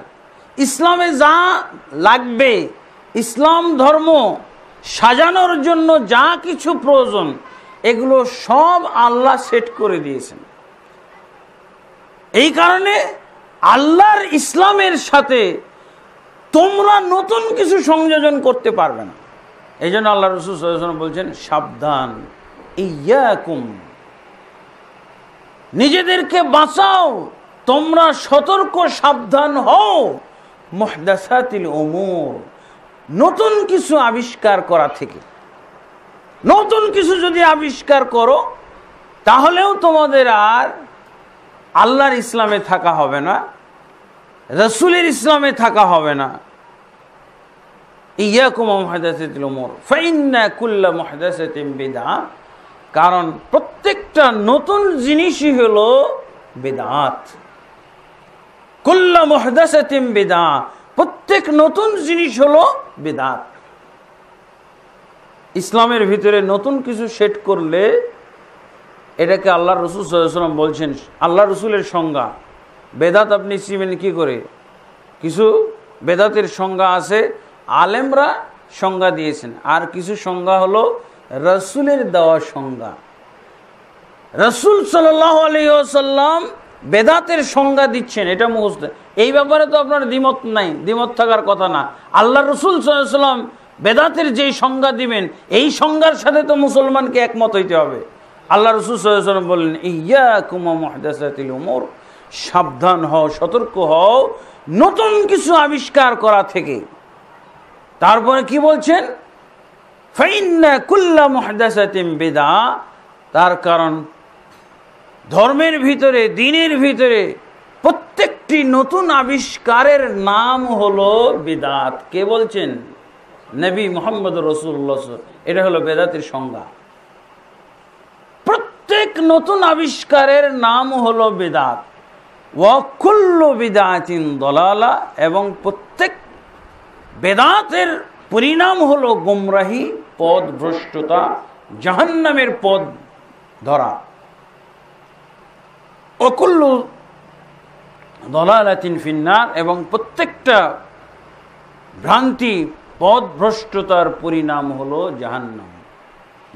ইসলামে যা লাগবে, ইসলাম ধর্ম সাজানোর জন্য যা কিছু প্রয়োজন, এগুলো সব আল্লাহ সেট করে দিয়েছেন। এই কারণে আল্লাহর ইসলামের সাথে তোমরা নতুন কিছু সংযোজন করতে পারবে না। এই জন্য আল্লাহ রাসূল সাল্লাল্লাহু আলাইহি ওয়াসাল্লাম বলছেন, সাবধান, ইয়াকুম, নিজেদেরকে বাঁচাও, তোমরা সতর্ক সাবধান হও, মুহদাসাতিল উমুর, নতুন কিছু আবিষ্কার করা থেকে। নতুন কিছু যদি আবিষ্কার করো তাহলেও তোমাদের আর আল্লাহর ইসলামে থাকা হবে না, রাসূলের ইসলামে থাকা হবে না। ইয়াকুম মুহদাসাতিল উমুর ফাইন্না কুল্লা মুহদাসাতিন বিদআ, কারণ প্রত্যেকটা নতুন জিনিসই হলো বিদআত। কুল্লা মুহদাসাতিন বিদআ, প্রত্যেক নতুন জিনিস হলো বিদআত। ইসলামের ভিতরে নতুন কিছু সেট করলে এটাকে আল্লাহ রাসূল সাল্লাল্লাহু আলাইহি ওয়াসাল্লাম বলছেন, আল্লাহ রাসূলের সংজ্ঞা। বেদাত আপনি চিনেন কি করে? কিছু বেদাতের সংজ্ঞা আছে, আলেমরা সংজ্ঞা দিয়েছেন, আর কিছু সংজ্ঞা হলো রাসূলের দেওয়া সংজ্ঞা। রাসূল সাল্লাল্লাহু আলাইহি ওয়াসাল্লাম বেদাতের সংজ্ঞা দিচ্ছেন, এটা মুখস্থ। এই ব্যাপারে তো আপনার দ্বিমত নাই, দ্বিমত থাকার কথা না। আল্লাহ রাসূল সাল্লাল্লাহু আলাইহি ওয়াসাল্লাম বেদাতের যেই সংজ্ঞা দিবেন, এই সংজ্ঞার সাথে তো মুসলমানকে একমত হইতে হবে। আল্লাহ রাসূল সাল্লাল্লাহু আলাইহি ওয়াসাল্লাম বললেন, ইয়াকুম মুহদাসাতিল উমুর, সাবধান হও, সতর্ক হও নতুন কিছু আবিষ্কার করা থেকে। তারপরে কি বলছেন? ফাইন্না কুল্লা মুহদাসাতিন বিদআ, তার কারণ ধর্মের ভিতরে, দ্বীনের ভিতরে প্রত্যেকটি নতুন আবিষ্কারের নাম হলো বিদআত। কে বলছেন? নবী মুহাম্মদ রাসূলুল্লাহ। এটা হলো বেদাতের সংজ্ঞা। প্রত্যেক নতুন আবিষ্কারের নাম হলো বিদআত। ওয়া কুল্লু বিদআতিন দালালা, এবং প্রত্যেক বেদাতের পরিণাম হলো গোমরাহি, পথ ভ্রষ্টতা, জাহান্নামের পথ ধরা। ওয়া কুল্লু দালালাতিন ফিন্নার, এবং প্রত্যেকটা ভ্রান্তি, পথ ভ্রষ্টতার পরিণাম হলো জাহান্নাম,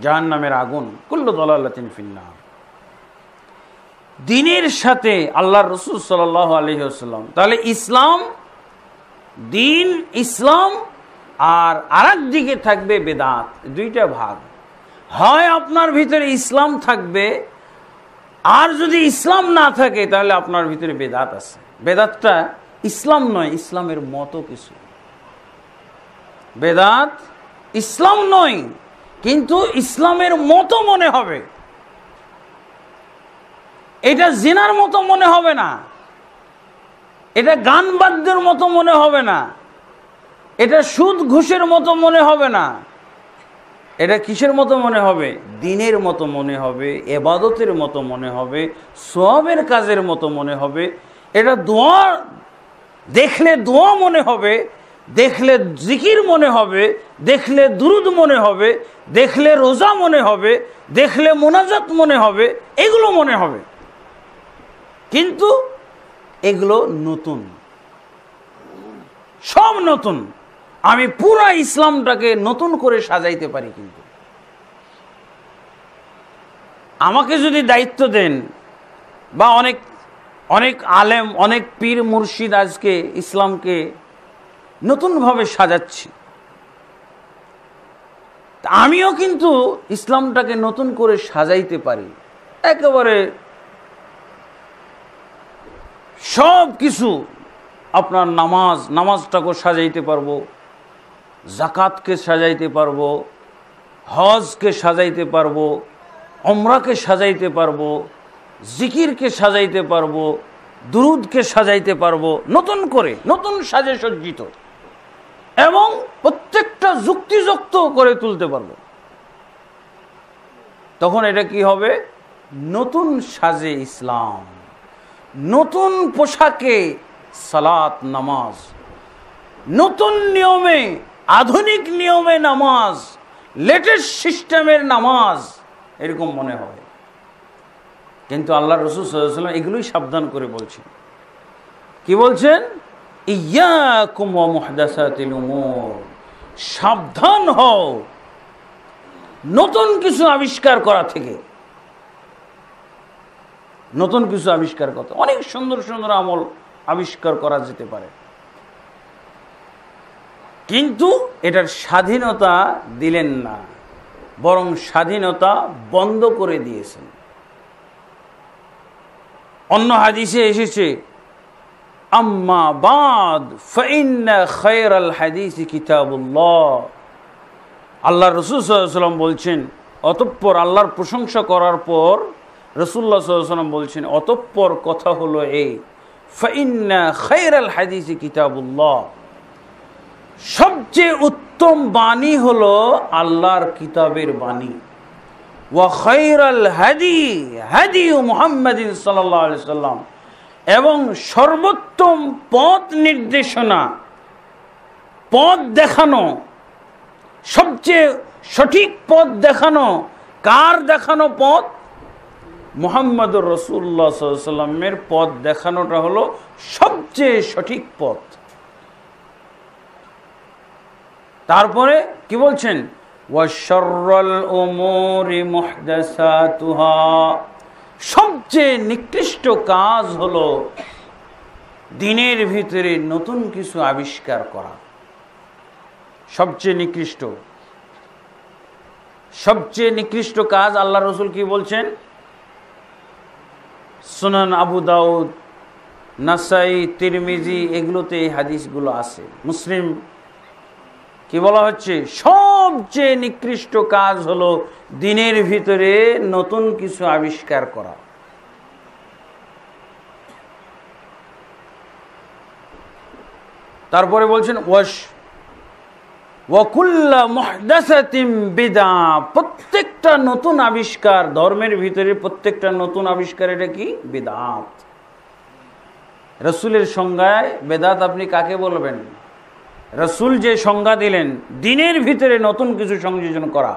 জাহান্নামের আগুন। কুল্লু দালালাতিন ফিন্নার। দ্বীনের সাথে আল্লাহর রাসূল সাল্লাল্লাহু আলাইহি ওয়াসাল্লাম, তাহলে ইসলাম, দ্বীন, ইসলাম, আর আরেক দিকে থাকবে বেদাত। দুইটা ভাগ। হয় আপনার ভিতরে ইসলাম থাকবে, আর যদি ইসলাম না থাকে তাহলে আপনার ভিতরে বেদাত আছে। বেদাতটা ইসলাম নয়, ইসলামের মতো কিছু। বেদাত ইসলাম নয়, কিন্তু ইসলামের মতো মনে হবে। এটা জিনার মতো মনে হবে না, এটা গান বাদ্যের মতো মনে হবে না, এটা সুদ ঘুষের মতো মনে হবে না। এটা কিসের মতো মনে হবে? দ্বীনের মতো মনে হবে, ইবাদতের মতো মনে হবে, সওয়াবের কাজের মতো মনে হবে। এটা দোয়া, দেখলে দোয়া মনে হবে, দেখলে জিকির মনে হবে, দেখলে দুরুদ মনে হবে, দেখলে রোজা মনে হবে, দেখলে মুনাজাত মনে হবে, এগুলো মনে হবে। কিন্তু এগুলো নতুন, সব নতুন। আমি পুরা ইসলামটাকে নতুন করে সাজাইতে পারি। কিন্তু আমাকে যদি দায়িত্ব দেন, বা অনেক অনেক আলেম, অনেক পীর মুর্শিদ আজকে ইসলামকে নতুনভাবে সাজাচ্ছি, আমিও কিন্তু ইসলামটাকে নতুন করে সাজাইতে পারি। একেবারে সব কিছু, আপনার নামাজটাকে সাজাইতে পারবো, জাকাতকে সাজাইতে পারবো, হজকে সাজাইতে পারবো, উমরাকে সাজাইতে পারবো, জিকিরকে সাজাইতে পারবো, দুরুদকে সাজাইতে পারবো নতুন করে, নতুন সাজে সজ্জিত, এবং প্রত্যেকটা যুক্তিযুক্ত করে তুলতে পারবো। তখন এটা কি হবে? নতুন সাজে ইসলাম, নতুন পোশাকে সালাত নামাজ, নতুন নিয়মে, আধুনিক নিয়মে নামাজ, লেটেস্ট সিস্টেমের নামাজ, এরকম মনে হয়। কিন্তু আল্লাহ রাসূল সাল্লাল্লাহু আলাইহি ওয়াসাল্লাম এগুলোই সাবধান করে বলছেন। কি বলছেন? ইয়্যাকুম ওয়া মুহদাসাতিল উমুর, সাবধান হও নতুন কিছু আবিষ্কার করা থেকে। নতুন কিছু আবিষ্কার করতে অনেক সুন্দর সুন্দর আমল আবিষ্কার করা যেতে পারে, কিন্তু এটার স্বাধীনতা দিলেন না, বরং স্বাধীনতা বন্ধ করে দিয়েছেন। অন্য হাদিসে এসেছে, আম্মা বাদ ফাইন্না খায়রাল হাদিসি কিতাবুল্লাহ। আল্লাহ রাসূল সাল্লাল্লাহু আলাইহি ওয়াসাল্লাম বলছেন, অতঃপর আল্লাহর প্রশংসা করার পর রাসূলুল্লাহ সাল্লাল্লাহু আলাইহি ওয়াসাল্লাম বলছেন, অতঃপর কথা হলো এই, ফাইন্না খায়রাল হাদিসি কিতাবুল্লাহ, সবচেয়ে উত্তম বাণী হলো আল্লাহর কিতাবের বাণী। ওয়া খায়রাল হাদি হাদি মুহাম্মাদিন সাল্লাল্লাহু আলাইহি সাল্লাম, এবং সর্বোত্তম পথ নির্দেশনা, পথ দেখানো, সবচেয়ে সঠিক পথ দেখানো, কার দেখানো পথ? মুহাম্মদুর রাসূলুল্লাহ সাল্লাল্লাহু আলাইহি সাল্লামের পথ দেখানোটা হলো সবচেয়ে সঠিক পথ। তারপরে কি বলছেন? ওয়া শাররাল উমুরি মুহদাসাতুহা, সবচেয়ে নিকৃষ্ট কাজ হলো দিনের ভিতরে নতুন কিছু আবিষ্কার করা। সবচেয়ে নিকৃষ্ট কাজ আল্লাহ রাসূল কি বলছেন? সুনান আবু দাউদ, নাসাই, তিরমিজি, এগুলোতে এই হাদিসগুলো আছে। মুসলিম কি বলা হচ্ছে? সবচেয়ে নিকৃষ্ট কাজ হলো দিনের ভিতরে নতুন কিছু আবিষ্কার করা। তারপরে বলছেন ওয়া কুল্লু মুহদাসাতিন বিদআহ, প্রত্যেকটা নতুন আবিষ্কার ধর্মের ভিতরে, প্রত্যেকটা নতুন আবিষ্কার এটা কি? বিদআত। রাসূলের সংজ্ঞায় বেদাত আপনি কাকে বলবেন? রাসূল যে সংজ্ঞা দিলেন, দিনের ভিতরে নতুন কিছু সংযোজন করা,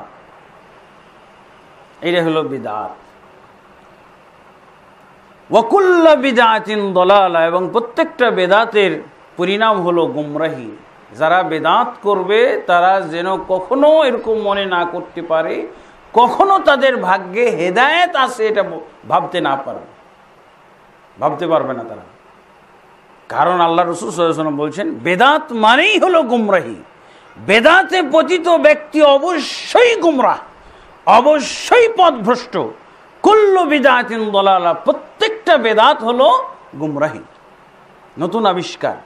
এটা হলো বিদআত। ওয়া কুল্লু বিদআতিন দালালা, এবং প্রত্যেকটা বেদাতের পরিণাম হলো গুমরাহি। যারা বেদাত করবে তারা যেন কখনো এরকম মনে না করতে পারে, কখনো তাদের ভাগ্যে হেদায়েত আছে এটা ভাবতে পারবে না তারা। কারণ আল্লাহ রাসূল সাল্লাল্লাহু আলাইহি ওয়াসাল্লাম বলছেন, বেদাত মানেই হলো গুমরাহি। বেদাতে পতিত ব্যক্তি অবশ্যই গুমরাহ, অবশ্যই পথভ্রষ্ট। কুল্লু বিদআতিন দালালা, প্রত্যেকটা বেদাত হলো গুমরাহি, নতুন আবিষ্কার।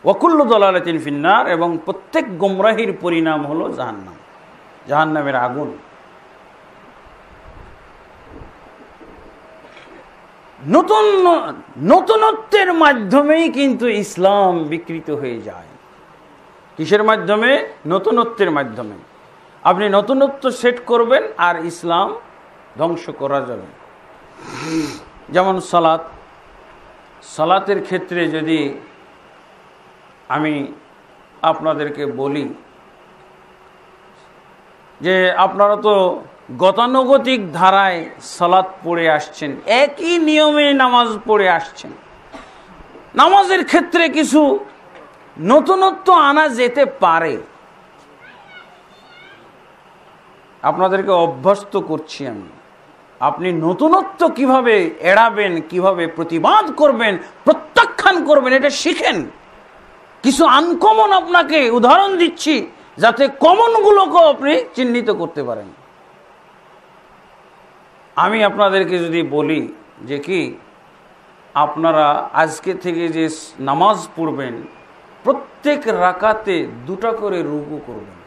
ওয়া কুল্লু দালালাতিন ফিন্নার, এবং প্রত্যেক গুমরাহির পরিণাম হলো জাহান্নাম, জাহান্নামের আগুন। নতুনত্বের মাধ্যমেই কিন্তু ইসলাম বিকৃত হয়ে যায়। কিসের মাধ্যমে? নতুনত্বের মাধ্যমে। আপনি নতুনত্ব সেট করবেন আর ইসলাম ধ্বংস করা যাবে। যেমন সালাতের ক্ষেত্রে যদি আমি আপনাদেরকে বলি যে আপনারা তো গতানুগতিক ধারায় সালাত পড়ে আসছেন, একই নিয়মে নামাজ পড়ে আসছেন। নামাজের ক্ষেত্রে কিছু নতুনত্ব আনা যেতে পারে, আপনাদেরকে অভ্যস্ত করছি আমি। আপনি নতুনত্ব কিভাবে এড়াবেন, কিভাবে প্রতিবাদ করবেন, প্রত্যাখ্যান করবেন, এটা শিখেন। কিছু আনকমন আপনাকে উদাহরণ দিচ্ছি, যাতে কমনগুলোকেও আপনি চিহ্নিত করতে পারেন। আমি আপনাদেরকে যদি বলি যে কি, আপনারা আজকে থেকে যে নামাজ পড়বেন, প্রত্যেক রাকাতে 2টা করে রুকু করবেন।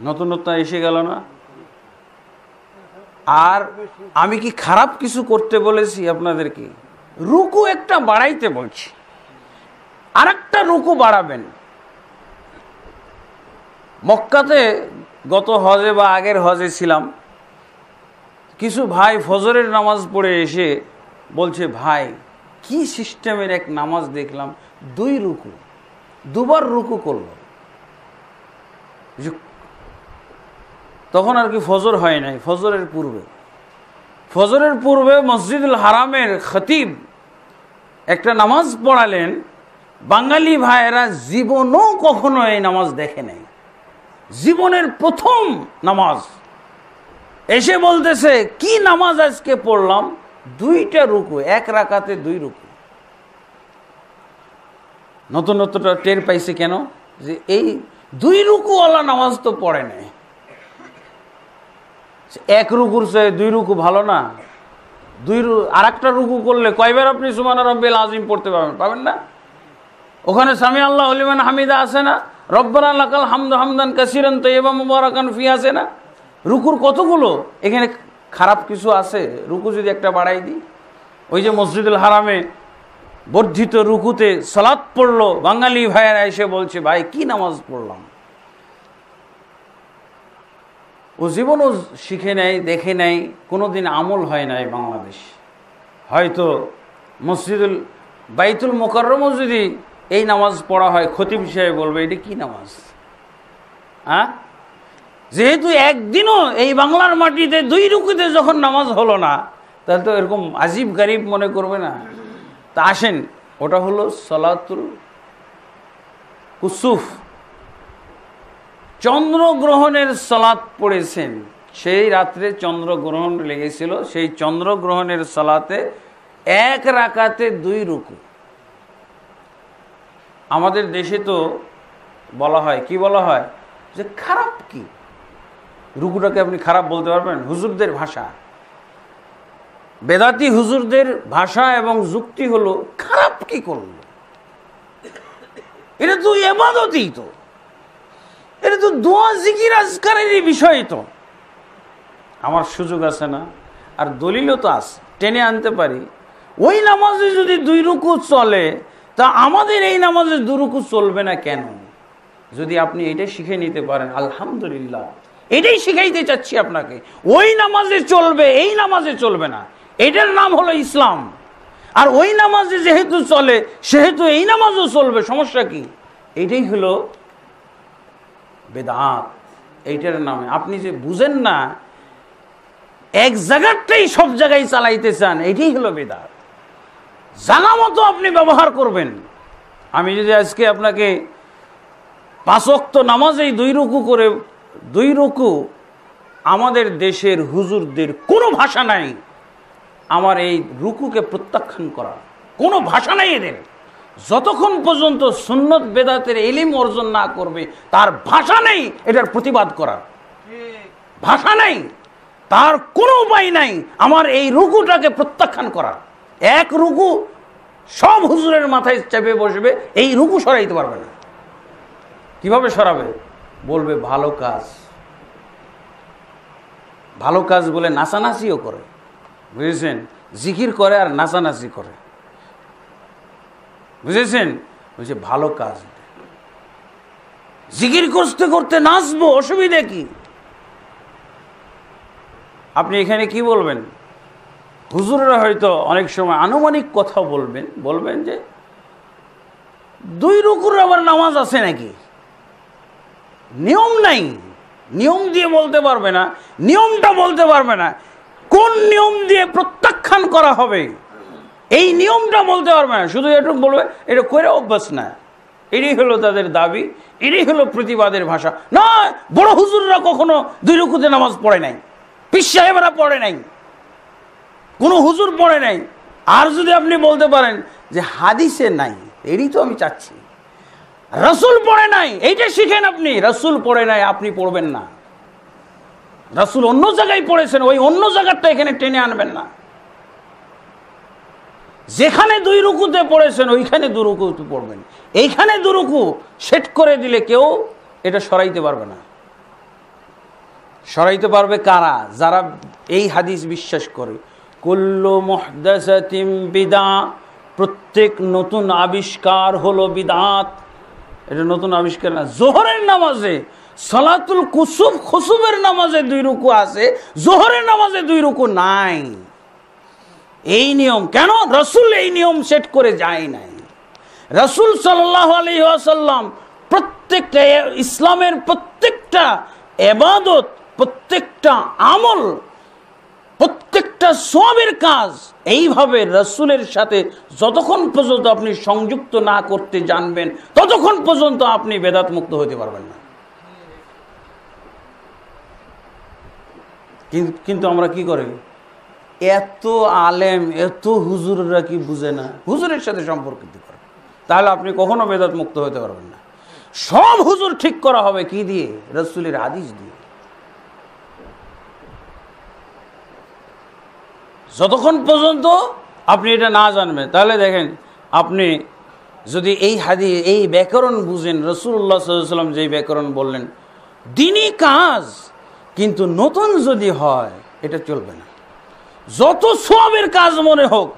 নতুনত্ব এসে গেল না? আর আমি কি খারাপ কিছু করতে বলেছি আপনাদেরকে? রুকু একটা বাড়াইতে বলছি, আর একটা রুকু বাড়াবেন। মক্কাতে গত হজে বা আগের হজে ছিলাম, কিছু ভাই ফজরের নামাজ পড়ে এসে বলছে, ভাই কি সিস্টেমের এক নামাজ দেখলাম, 2 রুকু, 2বার রুকু করল। তখন আর কি ফজর হয় নাই, ফজরের পূর্বে মসজিদুল হারামের খতিব একটা নামাজ পড়ালেন। বাঙালি ভাইয়েরা জীবনও কখনো এই নামাজ দেখে নাই, জীবনের প্রথম নামাজ। এসে বলতেছে, কি নামাজ আজকে পড়লাম, 2টা রুকু, 1 রাকাতে 2 রুকু। নতুনত্বটা টের পাইছে কেন? যে এই 2 রুকুওয়ালা নামাজ তো পড়ে নাই। 1 রুকুর চেয়ে 2 রুকু ভালো না? আর একটা রুকু করলে কয়বার আপনি সুবহান রাব্বিল আযীম পড়তে পাবেন না? ওখানে সামি আল্লাহু লিমান হামিদা আছে না? রব্বানা লাকাল হামদু হামদান কাসীরান তাইয়্যিবান মুবারাকান ফি আছে না? রুকুর কতগুলো? এখানে খারাপ কিছু আছে? রুকু যদি একটা বাড়াই দিই, ওই যে মসজিদুল হারামে বর্ধিত রুকুতে সালাত পড়লো, বাঙালি ভাইয়েরা এসে বলছে, ভাই কি নামাজ পড়লাম। ও জীবনও শিখে নেয়, দেখে নেয়, কোনোদিন আমল হয় নাই বাংলাদেশ। হয়তো মসজিদুল বাইতুল মুকাররমও যদি এই নামাজ পড়া হয়, খতিব সাহেব বলবে এটা কি নামাজ। যেহেতু একদিনও এই বাংলার মাটিতে 2 রুকুতে যখন নামাজ হলো না, তাহলে তো এরকম আজীব গরিব মনে করবে না? তা আসেন, ওটা হলো সালাতুল কুসুফ, চন্দ্রগ্রহণের সালাত পড়েছেন। সেই রাত্রে চন্দ্রগ্রহণ লেগেছিল, সেই চন্দ্রগ্রহণের সালাতে 1 রাকাতে 2 রুকু। আমাদের দেশে তো বলা হয়, কি বলা হয়, যে খারাপ কি, রুকুটাকে আপনি খারাপ বলতে পারবেন? হুজুরদের ভাষা, বেদাতি হুজুরদের ভাষা এবং যুক্তি হলো, খারাপ কি করলো, এটা তো ইবাদতই, তো এটা তো দোয়া জিকির আজকারেরই বিষয়। তো আমার সুযোগ আছে না, আর দলিলও তো আছে, টেনে আনতে পারি। ওই নামাজে যদি 2 রুকু চলে, তা আমাদের এই নামাজে 2 রুকু চলবে না কেন? যদি আপনি এটাই শিখে নিতে পারেন, আলহামদুলিল্লাহ। এটাই শিখাইতে চাচ্ছি আপনাকে। ওই নামাজে চলবে, এই নামাজে চলবে না, এটার নাম হলো ইসলাম। আর ওই নামাজে যেহেতু চলে, সেহেতু এই নামাজও চলবে, সমস্যা কি? এটাই হলো বেদাত। এইটার নামে আপনি যে বুঝেন না, এক জায়গাটাই সব জায়গায় চালাইতে চান, এটাই হলো বেদাত। জানা মতো আপনি ব্যবহার করবেন। আমি যদি আজকে আপনাকে 5 ওয়াক্ত নামাজেই 2 রুকু করে, 2 রুকু, আমাদের দেশের হুজুরদের কোনো ভাষা নাই আমার এই রুকুকে প্রত্যাখ্যান করা, কোনো ভাষা নাই এদের। যতক্ষণ পর্যন্ত সুন্নত বেদাতের ইলম অর্জন না করবে, তার ভাষা নেই এটার প্রতিবাদ করার, ভাষা নেই, তার কোনো উপায় নাই আমার এই রুকুটাকে প্রত্যাখ্যান করার। 1 রুকু সব হুজুরের মাথায় চেপে বসবে, এই রুকু সরাইতে পারবে না। কিভাবে সরাবে? বলবে ভালো কাজ, ভালো কাজ বলে নাচানাচিও করে, বুঝেছেন? জিকির করে আর নাচানাচি করে, বুঝেছেন? বলছে ভালো কাজ, জিকির করতে করতে নাচবো, অসুবিধা কি? আপনি এখানে কি বলবেন? হুজুররা হয়তো অনেক সময় আনুমানিক কথা বলবেন যে 2 রুকুর আবার নামাজ আছে নাকি? নিয়ম নাই, নিয়ম দিয়ে বলতে পারবে না, নিয়মটা বলতে পারবে না, কোন নিয়ম দিয়ে প্রত্যাখ্যান করা হবে এই নিয়মটা বলতে পারবে না, শুধু এটুকু বলবে এটা করে অভ্যাস না। এটাই হলো তাদের দাবি, এটাই হলো প্রতিবাদের ভাষা। না, বড় হুজুররা কখনো 2 রুকুতে নামাজ পড়ে নাই, পীর সাহেবরা পড়ে নাই, কোনো হুজুর পড়ে নাই। আর যদি আপনি বলতে পারেন যে হাদিসে নাই, এরই তো আমি চাচ্ছি, রাসূল পড়ে নাই, এইটা শিখেন আপনি। রাসূল পড়ে নাই, আপনি পড়বেন না। রাসূল অন্য জায়গায় পড়েছেন, ওই অন্য জায়গাটা এখানে টেনে আনবেন না। যেখানে 2 রুকুতে পড়েছেন ওইখানে 2 রুকুতে পড়বেন। এইখানে 2 রুকু সেট করে দিলে কেউ এটা সরাইতে পারবে না। সরাইতে পারবে কারা? যারা এই হাদিস বিশ্বাস করে। কুল্লু মুহদাসাতিন বিদআ, প্রত্যেক নতুন আবিষ্কার হলো বিদআত। এটা নতুন আবিষ্কার না। জোহরের নামাজে সালাতুল কুসুফ খুসুফের নামাজে 2 রুকু আছে, জোহরের নামাজে 2 রুকু নাই। এই নিয়ম কেন? রাসূল এই নিয়ম সেট করে যায় নাই। রাসূল সাল্লাল্লাহু আলাইহি ওয়াসাল্লাম প্রত্যেকটা ইসলামের প্রত্যেকটা ইবাদত, প্রত্যেকটা আমল, প্রত্যেকটা সওয়াবের কাজ এইভাবে রাসূলের সাথে যতক্ষণ পর্যন্ত আপনি সংযুক্ত না করতে জানবেন ততক্ষণ পর্যন্ত আপনি বেদাত মুক্ত হতে পারবেন না। কিন্তু আমরা কি করি? এত আলেম, এত হুজুররা কি বুঝে না? হুজুরের সাথে সম্পর্কিত করে, তাহলে আপনি কখনো বেদাত মুক্ত হতে পারবেন না। সব হুজুর ঠিক করা হবে কি দিয়ে? রাসূলের হাদিস দিয়ে। যতক্ষণ পর্যন্ত আপনি এটা না জানবেন, তাহলে দেখেন, আপনি যদি এই হাদিস, এই ব্যাকরণ বুঝেন, রাসূলুল্লাহ সাল্লাল্লাহু আলাইহি ওয়াসাল্লাম যেই ব্যাকরণ বললেন, দ্বীনি কাজ কিন্তু নতুন যদি হয় এটা চলবে না। যত সওয়াবের কাজ মনে হোক,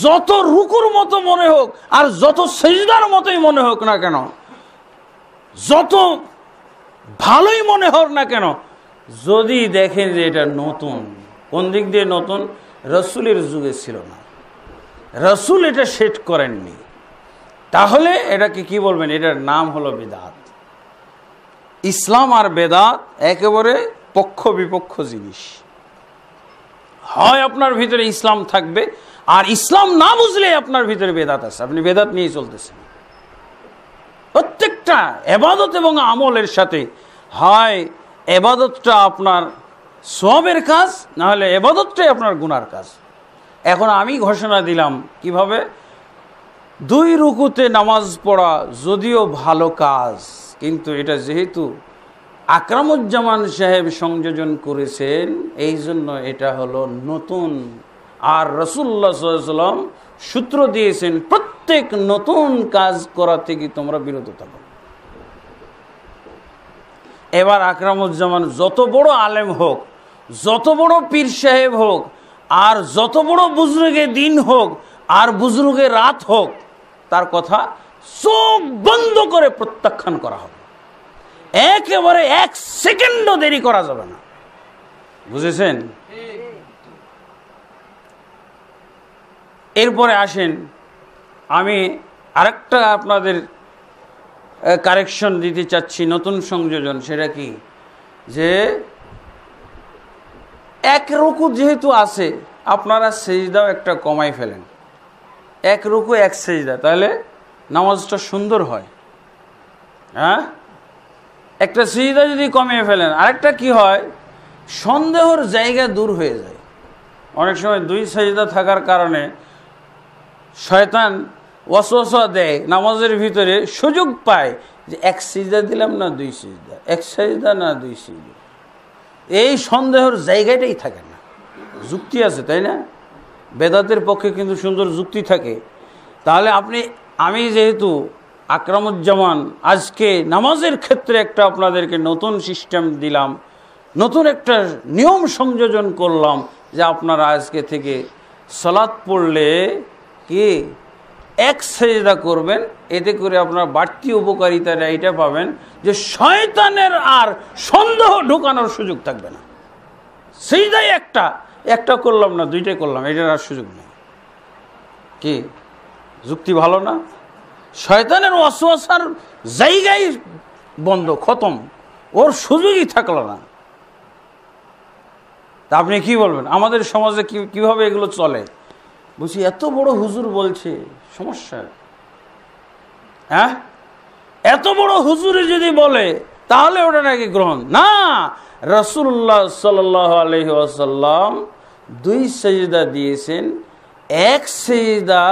যত রুকুর মতো মনে হোক, আর যত সিজদার মতোই মনে হোক না কেন, যত ভালোই মনে হোক না কেন, যদি দেখেন যে এটা নতুন, কোন দিক দিয়ে নতুন? রাসূলের যুগে ছিল না, রাসূল এটা সেট করেননি, তাহলে এটাকে কি বলবেন? এটার নাম হলো বিদআত। ইসলাম আর বেদাত একেবারে পক্ষ বিপক্ষ জিনিস। হয় আপনার ভিতরে ইসলাম থাকবে, আর ইসলাম না বুঝলে আপনার ভিতরে বেদাত আছে, আপনি বেদাত নিয়ে চলতেছেন। প্রত্যেকটা ইবাদত এবং আমলের সাথে হয় ইবাদতটা আপনার সওয়াবের কাজ, না হলে ইবাদতটাই আপনার গুনার কাজ। এখন আমি ঘোষণা দিলাম কিভাবে? 2 রুকুতে নামাজ পড়া যদিও ভালো কাজ, কিন্তু এটা যেহেতু আকরামুজ্জামান সাহেব সংযোজন করেছেন, এই জন্য এটা হলো নতুন। আর রাসূলুল্লাহ সাল্লাল্লাহু আলাইহি ওয়াসাল্লাম সূত্র দিয়েছেন, প্রত্যেক নতুন কাজ করা থেকে তোমরা বিরত থাকো। এবার আকরামুজ্জামান যত বড় আলেম হোক, যত বড় পীর সাহেব হোক, আর যত বড় বুজুর্গে দিন হোক, আর বুজুর্গে রাত হোক, তার কথা চোখ বন্ধ করে প্রত্যাখ্যান করা হবে। একেবারে 1 সেকেন্ডও দেরি করা যাবে না। বুঝেছেন? এরপরে আসেন, আমি আরেকটা আপনাদের কারেকশন দিতে চাচ্ছি, নতুন সংযোজন। সেটা কি? যে 1 রুকু যেহেতু আছে, আপনারা সেজদাও একটা কমাই ফেলেন। 1 রুকু 1 সেজদা, তাহলে নামাজটা সুন্দর হয়। হ্যাঁ, একটা সিজদা যদি কমিয়ে ফেলেন, আরেকটা কি হয়? সন্দেহের জায়গা দূর হয়ে যায়। অনেক সময় 2 সিজদা থাকার কারণে শয়তান ওয়াসওয়াসা দেয়, নামাজের ভিতরে সুযোগ পায় যে 1 সিজদা দিলাম না 2 সিজদা, 1 সিজদা না 2 সিজদা। এই সন্দেহের জায়গাটাই থাকে না। যুক্তি আছে, তাই না? বেদাতের পক্ষে কিন্তু সুন্দর যুক্তি থাকে। তাহলে আমি যেহেতু আকরামুজ্জামান আজকে নামাজের ক্ষেত্রে একটা আপনাদেরকে নতুন সিস্টেম দিলাম, নতুন একটা নিয়ম সংযোজন করলাম, যে আপনারা আজকে থেকে সালাত পড়লে কি 1 সেজদা করবেন। এতে করে আপনার বাড়তি উপকারিতাটা এটা পাবেন যে শয়তানের আর সন্দেহ ঢোকানোর সুযোগ থাকবে না। সেজদাই একটা করলাম না, 2টাই করলাম, এটার আর সুযোগ নেই। কি যুক্তি ভালো না? শয়তানের ওয়াসওয়াসার জায়গায় বন্ধ, খতম। ওর সুযোগই থাকলো না। তা আপনি কি বলবেন আমাদের সমাজে কিভাবে এগুলো চলে? বলছি এত বড় হুজুর বলছে, সমস্যা? হ্যাঁ, এত বড় হুজুরে যদি বলে তাহলে ওটা নাকি গ্রহণ না। রাসূলুল্লাহ সাল্লাল্লাহু আলাইহি ওয়াসাল্লাম 2 সেজদা দিয়েছেন, 1 সেজদা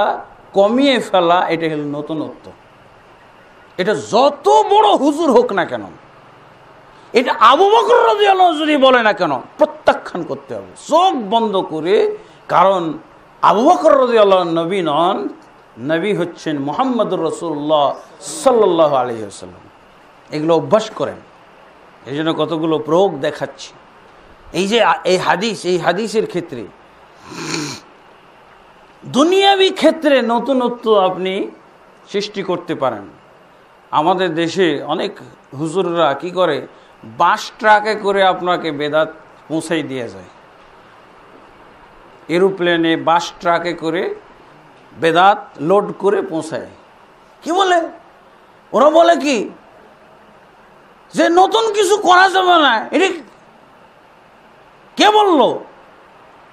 কমিয়ে ফেলা এটা হলো নতুনত্ব। এটা যত বড় হুজুর হোক না কেন, এটা আবু বকর রাদিয়াল্লাহু আনহু যদি বলে না কেন, প্রত্যাখ্যান করতে হবে চোখ বন্ধ করে। কারণ আবু বকর রাদিয়াল্লাহু আনহু নবী নন, নবী হচ্ছেন মুহাম্মদুর রাসূলুল্লাহ সাল্লাল্লাহু আলাইহি ওয়াসাল্লাম। এগুলো অভ্যাস করেন। এই জন্য কতগুলো প্রয়োগ দেখাচ্ছি। এই যে এই হাদিসের ক্ষেত্রে, দুনিয়াবি ক্ষেত্রে নতুনত্ব আপনি সৃষ্টি করতে পারেন। আমাদের দেশে অনেক হুজুররা কি করে, বাস ট্রাকে করে আপনাকে বেদাত পৌঁছাই দিয়ে যায়। এরোপ্লেনে বাস ট্রাকে করে বেদাত লোড করে পৌঁছায়। কি বলে ওরা? বলে কি যে নতুন কিছু করা যাবে না। এটা কে বললো?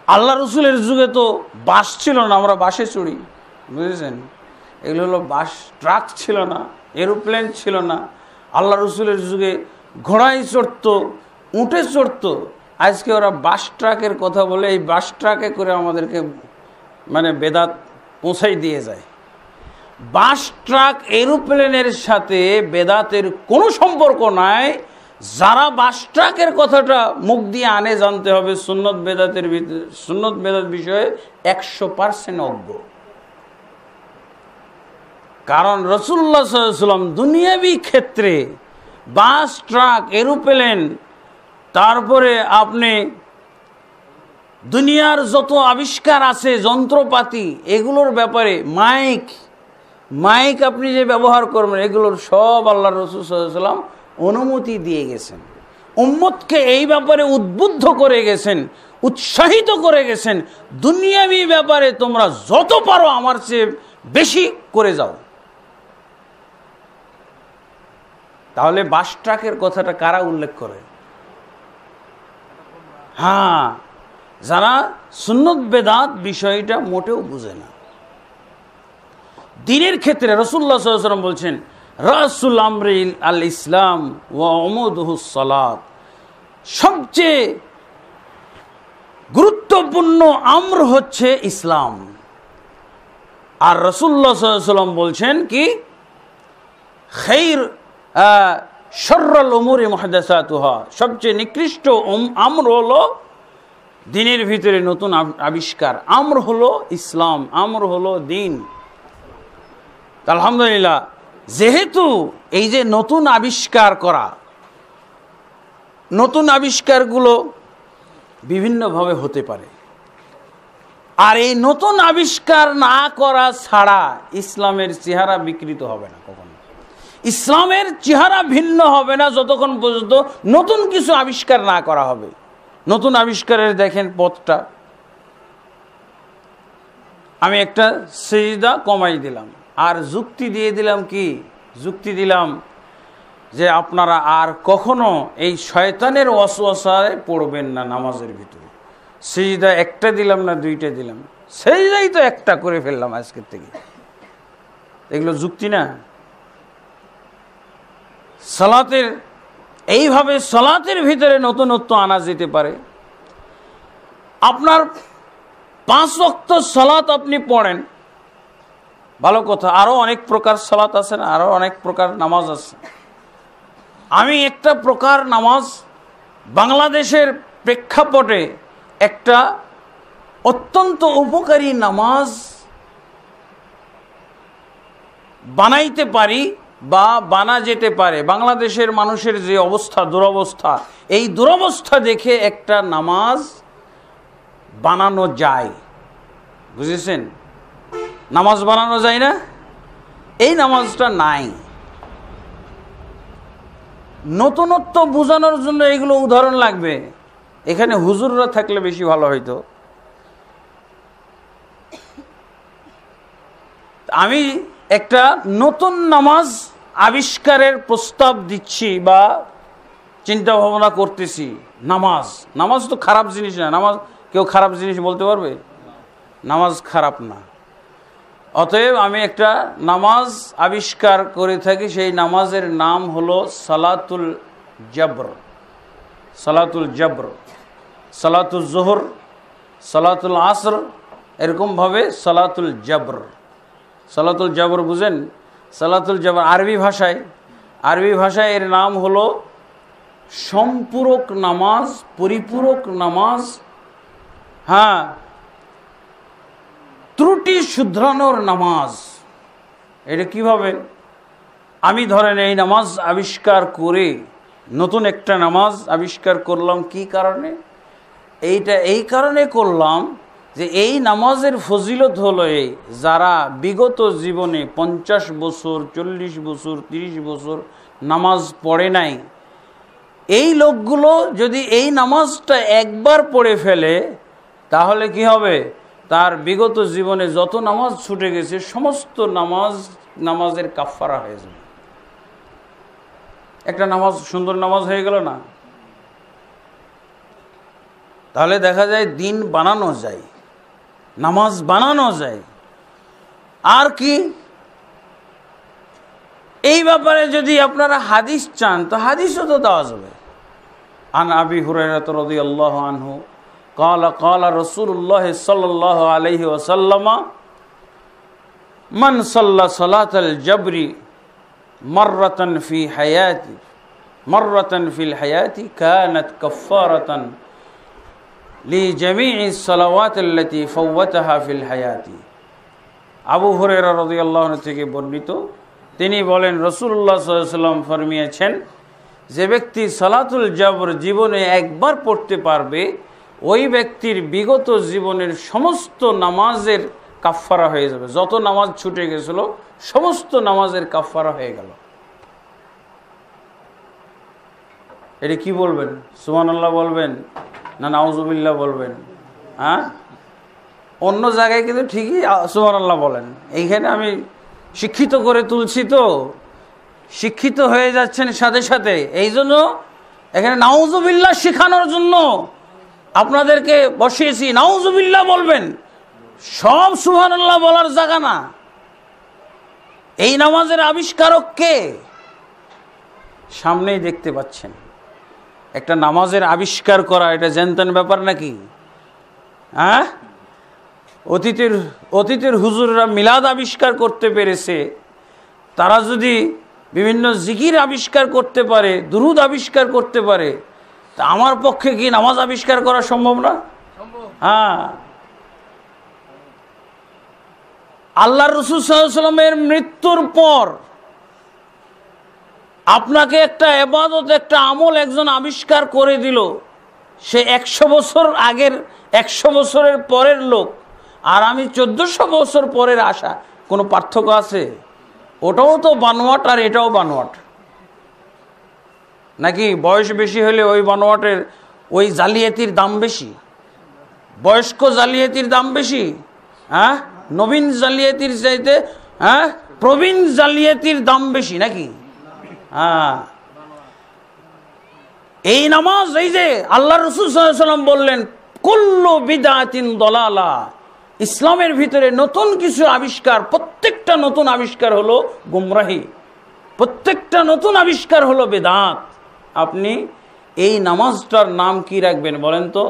আল্লাহ রসুলের যুগে তো বাস ছিল না, আমরা বাসে চড়ি, বুঝেছেন? এগুলো হলো বাস, ট্রাক ছিল না, এরোপ্লেন ছিল না। আল্লাহ রসুলের যুগে ঘোড়ায় চড়তো, উঠে চড়তো। আজকে ওরা বাস ট্রাকের কথা বলে, এই বাস ট্রাকে করে আমাদেরকে মানে বেদাত পৌঁছাই দিয়ে যায়। বাস ট্রাক এরোপ্লেনের সাথে বেদাতের কোনো সম্পর্ক নাই। যারা বাস ট্রাকের কথাটা মুখ দিয়ে আনে, জানতে হবে সুন্নত বেদাত বিষয়ে 100% অজ্ঞ। কারণ রাসূলুল্লাহ সাল্লাল্লাহু আলাইহি ওয়াসাল্লাম দুনিয়াবি ক্ষেত্রে বাস ট্রাক এরোপ্লেন, তারপরে আপনি দুনিয়ার যত আবিষ্কার আছে যন্ত্রপাতি, এগুলোর ব্যাপারে মাইক আপনি যে ব্যবহার করবেন, এগুলোর সব আল্লাহ রাসূল সাল্লাল্লাহু আলাইহি ওয়াসাল্লাম অনুমতি দিয়ে গেছেন। উম্মতকে এই ব্যাপারে উদ্বুদ্ধ করে গেছেন, উৎসাহিত করে গেছেন, দুনিয়াবি ব্যাপারে তোমরা যত পারো আমার চেয়ে বেশি করে যাও। তাহলে বাস ট্রাকের কথাটা কারা উল্লেখ করে? হ্যাঁ, যারা সুন্নত বেদাত বিষয়টা মোটেও বুঝে না। দ্বীনের ক্ষেত্রে রাসূলুল্লাহ সাল্লাল্লাহু আলাইহি ওয়াসাল্লাম বলছেন, রাসুল আমরি আল ইসলাম ওয়া উমুদুহুস সালাত। সবচেয়ে গুরুত্বপূর্ণ আমর হচ্ছে ইসলাম। আর রাসূলুল্লাহ সাল্লাল্লাহু আলাইহি ওয়াসাল্লাম বলছেন কি, খাইর শাররুল উমুরি মুহদাসাতুহা। সবচেয়ে নিকৃষ্ট আমর হলো দ্বীনের ভিতরে নতুন আবিষ্কার। আমর হলো ইসলাম, আমর হলো দ্বীন। আলহামদুলিল্লাহ, যেহেতু এই যে নতুন আবিষ্কার করা, নতুন আবিষ্কারগুলো বিভিন্নভাবে হতে পারে। আর এই নতুন আবিষ্কার না করা ছাড়া ইসলামের চেহারা বিকৃত হবে না কখনো। ইসলামের চেহারা ভিন্ন হবে না যতক্ষণ পর্যন্ত নতুন কিছু আবিষ্কার না করা হবে। নতুন আবিষ্কারের দেখেন পথটা, আমি একটা সিজদা কমাই দিলাম আর যুক্তি দিয়ে দিলাম কি, যুক্তি দিলাম যে আপনারা আর কখনো এই শয়তানের ওয়াসওয়াসায় পড়বেন না নামাজের ভিতরে। সিজদা একটা দিলাম না দুইটা দিলাম, সিজদাই তো একটা করে ফেললাম আজকের থেকে। এগুলো যুক্তি না? সালাতের এইভাবে সালাতের ভিতরে নতুনত্ব আনা যেতে পারে। আপনার 5 ওয়াক্ত সালাত আপনি পড়েন, ভালো কথা। আরো অনেক প্রকার সালাত আছে না, আরো অনেক প্রকার নামাজ আছে। আমি একটা প্রকার নামাজ বাংলাদেশের প্রেক্ষাপটে একটা অত্যন্ত উপকারী নামাজ বানাইতে পারি বা বানা যেতে পারে। বাংলাদেশের মানুষের যে অবস্থা, দুরবস্থা, এই দুরবস্থা দেখে একটা নামাজ বানানো যায়। বুঝেছেন? নামাজ বানানো যায় না? এই নামাজটা নাই। নতুনত্ব বোঝানোর জন্য এগুলো উদাহরণ লাগবে। এখানে হুজুররা থাকলে বেশি ভালো হইতো। আমি একটা নতুন নামাজ আবিষ্কারের প্রস্তাব দিচ্ছি বা চিন্তা ভাবনা করতেছি নামাজ, নামাজ তো খারাপ জিনিস না। নামাজ কেউ খারাপ জিনিস বলতে পারবে? নামাজ খারাপ না। অতএব আমি একটা নামাজ আবিষ্কার করে থাকি, সেই নামাজের নাম হলো সালাতুল জবর। সালাতুল জবর, সালাতুল জোহর, সালাতুল আসর, এরকমভাবে সালাতুল জবর। সালাতুল জবর বুঝেন? সালাতুল জবর আরবি ভাষায় এর নাম হলো সম্পূরক নামাজ, পরিপূরক নামাজ। হ্যাঁ, ত্রুটি শুধরানোর নামাজ। এটা কিভাবে? আমি ধরেন এই নামাজ আবিষ্কার করে নতুন একটা নামাজ আবিষ্কার করলাম। কি কারণে? এইটা এই কারণে করলাম যে এই নামাজের ফজিলত হলো এই, যারা বিগত জীবনে 50 বছর, 40 বছর, 30 বছর নামাজ পড়ে নাই, এই লোকগুলো যদি এই নামাজটা একবার পড়ে ফেলে তাহলে কি হবে? তার বিগত জীবনে যত নামাজ ছুটে গেছে সমস্ত নামাজের কাফারা হয়ে যাবে। একটা নামাজ সুন্দর নামাজ হয়ে গেল না? তাহলে দেখা যায় দিন বানানো যায়, নামাজ বানানো যায়। আর কি এই ব্যাপারে যদি আপনারা হাদিস চান তো হাদিসও তো দেওয়া যাবে। আন আবি হুরায়রা রাদিয়াল্লাহু আনহু قال قال رسول الله صلى الله عليه وسلم من صلى صلاة الجبر مرة في الحياة كانت كفارة لجميع الصلوات التي فوتها في الحياة। আবু হুরায়রা রাদিয়াল্লাহু আনহু থেকে বর্ণিত, তিনি বলেন রাসূলুল্লাহ সাল্লাল্লাহু আলাইহি ওয়াসাল্লাম ফরমিয়েছেন, যে ব্যক্তি সালাতুল জবর জীবনে একবার পড়তে পারবে ওই ব্যক্তির বিগত জীবনের সমস্ত নামাজের কাফারা হয়ে যাবে। যত নামাজ ছুটে গেছিল সমস্ত নামাজের কাফারা হয়ে গেল। এটা কি বলবেন? সুবহানাল্লাহ বলবেন না নাউজুবিল্লাহ বলবেন? হ্যাঁ, অন্য জায়গায় কিন্তু ঠিকই সুবহানাল্লাহ বলেন, এইখানে আমি শিক্ষিত করে তুলছি, তো শিক্ষিত হয়ে যাচ্ছেন সাথে সাথে। এই জন্য এখানে নাউজুবিল্লাহ শেখানোর জন্য আপনাদেরকে বসিয়েছি। নাউজুবিল্লাহ বলবেন, সব সুবহানাল্লাহ বলার জায়গা না। এই নামাজের আবিষ্কারক কে? সামনেই দেখতে পাচ্ছেন। একটা নামাজের আবিষ্কার করা এটা জানতেন ব্যাপার নাকি? হ্যাঁ, অতীতের হুজুররা মিলাদ আবিষ্কার করতে পেরেছে, তারা যদি বিভিন্ন জিকির আবিষ্কার করতে পারে, দুরুদ আবিষ্কার করতে পারে, তা আমার পক্ষে কি নামাজ আবিষ্কার করা সম্ভব না? হ্যাঁ, আল্লাহর রাসূল সাল্লাল্লাহু আলাইহি ওয়াসাল্লামের মৃত্যুর পর আপনাকে একটা ইবাদত, একটা আমল একজন আবিষ্কার করে দিল। সে 100 বছর আগের, 100 বছরের পরের লোক, আর আমি 1400 বছর পরের আসা, কোনো পার্থক্য আছে? ওটাও তো বানোয়াট আর এটাও বানোয়াট নাকি? বয়স বেশি হলে ওই বানোয়াটের ওই জালিয়াতির দাম বেশি, বয়স্ক জালিয়াতির দাম বেশি? হ্যাঁ, নবীন জালিয়াতির চাইতে প্রবীণ জালিয়াতির দাম বেশি নাকি? হ্যাঁ, এই নামাজ, এই যে আল্লাহ রাসূল সাল্লাল্লাহু আলাইহি ওয়াসাল্লাম বললেন কুল্লু বিদআতিন দালালা, ইসলামের ভিতরে নতুন কিছু আবিষ্কার, প্রত্যেকটা নতুন আবিষ্কার হলো গুমরাহি, প্রত্যেকটা নতুন আবিষ্কার হলো বেদাত। আপনি এই নামাজটার নাম কি রাখবেন বলেন তো?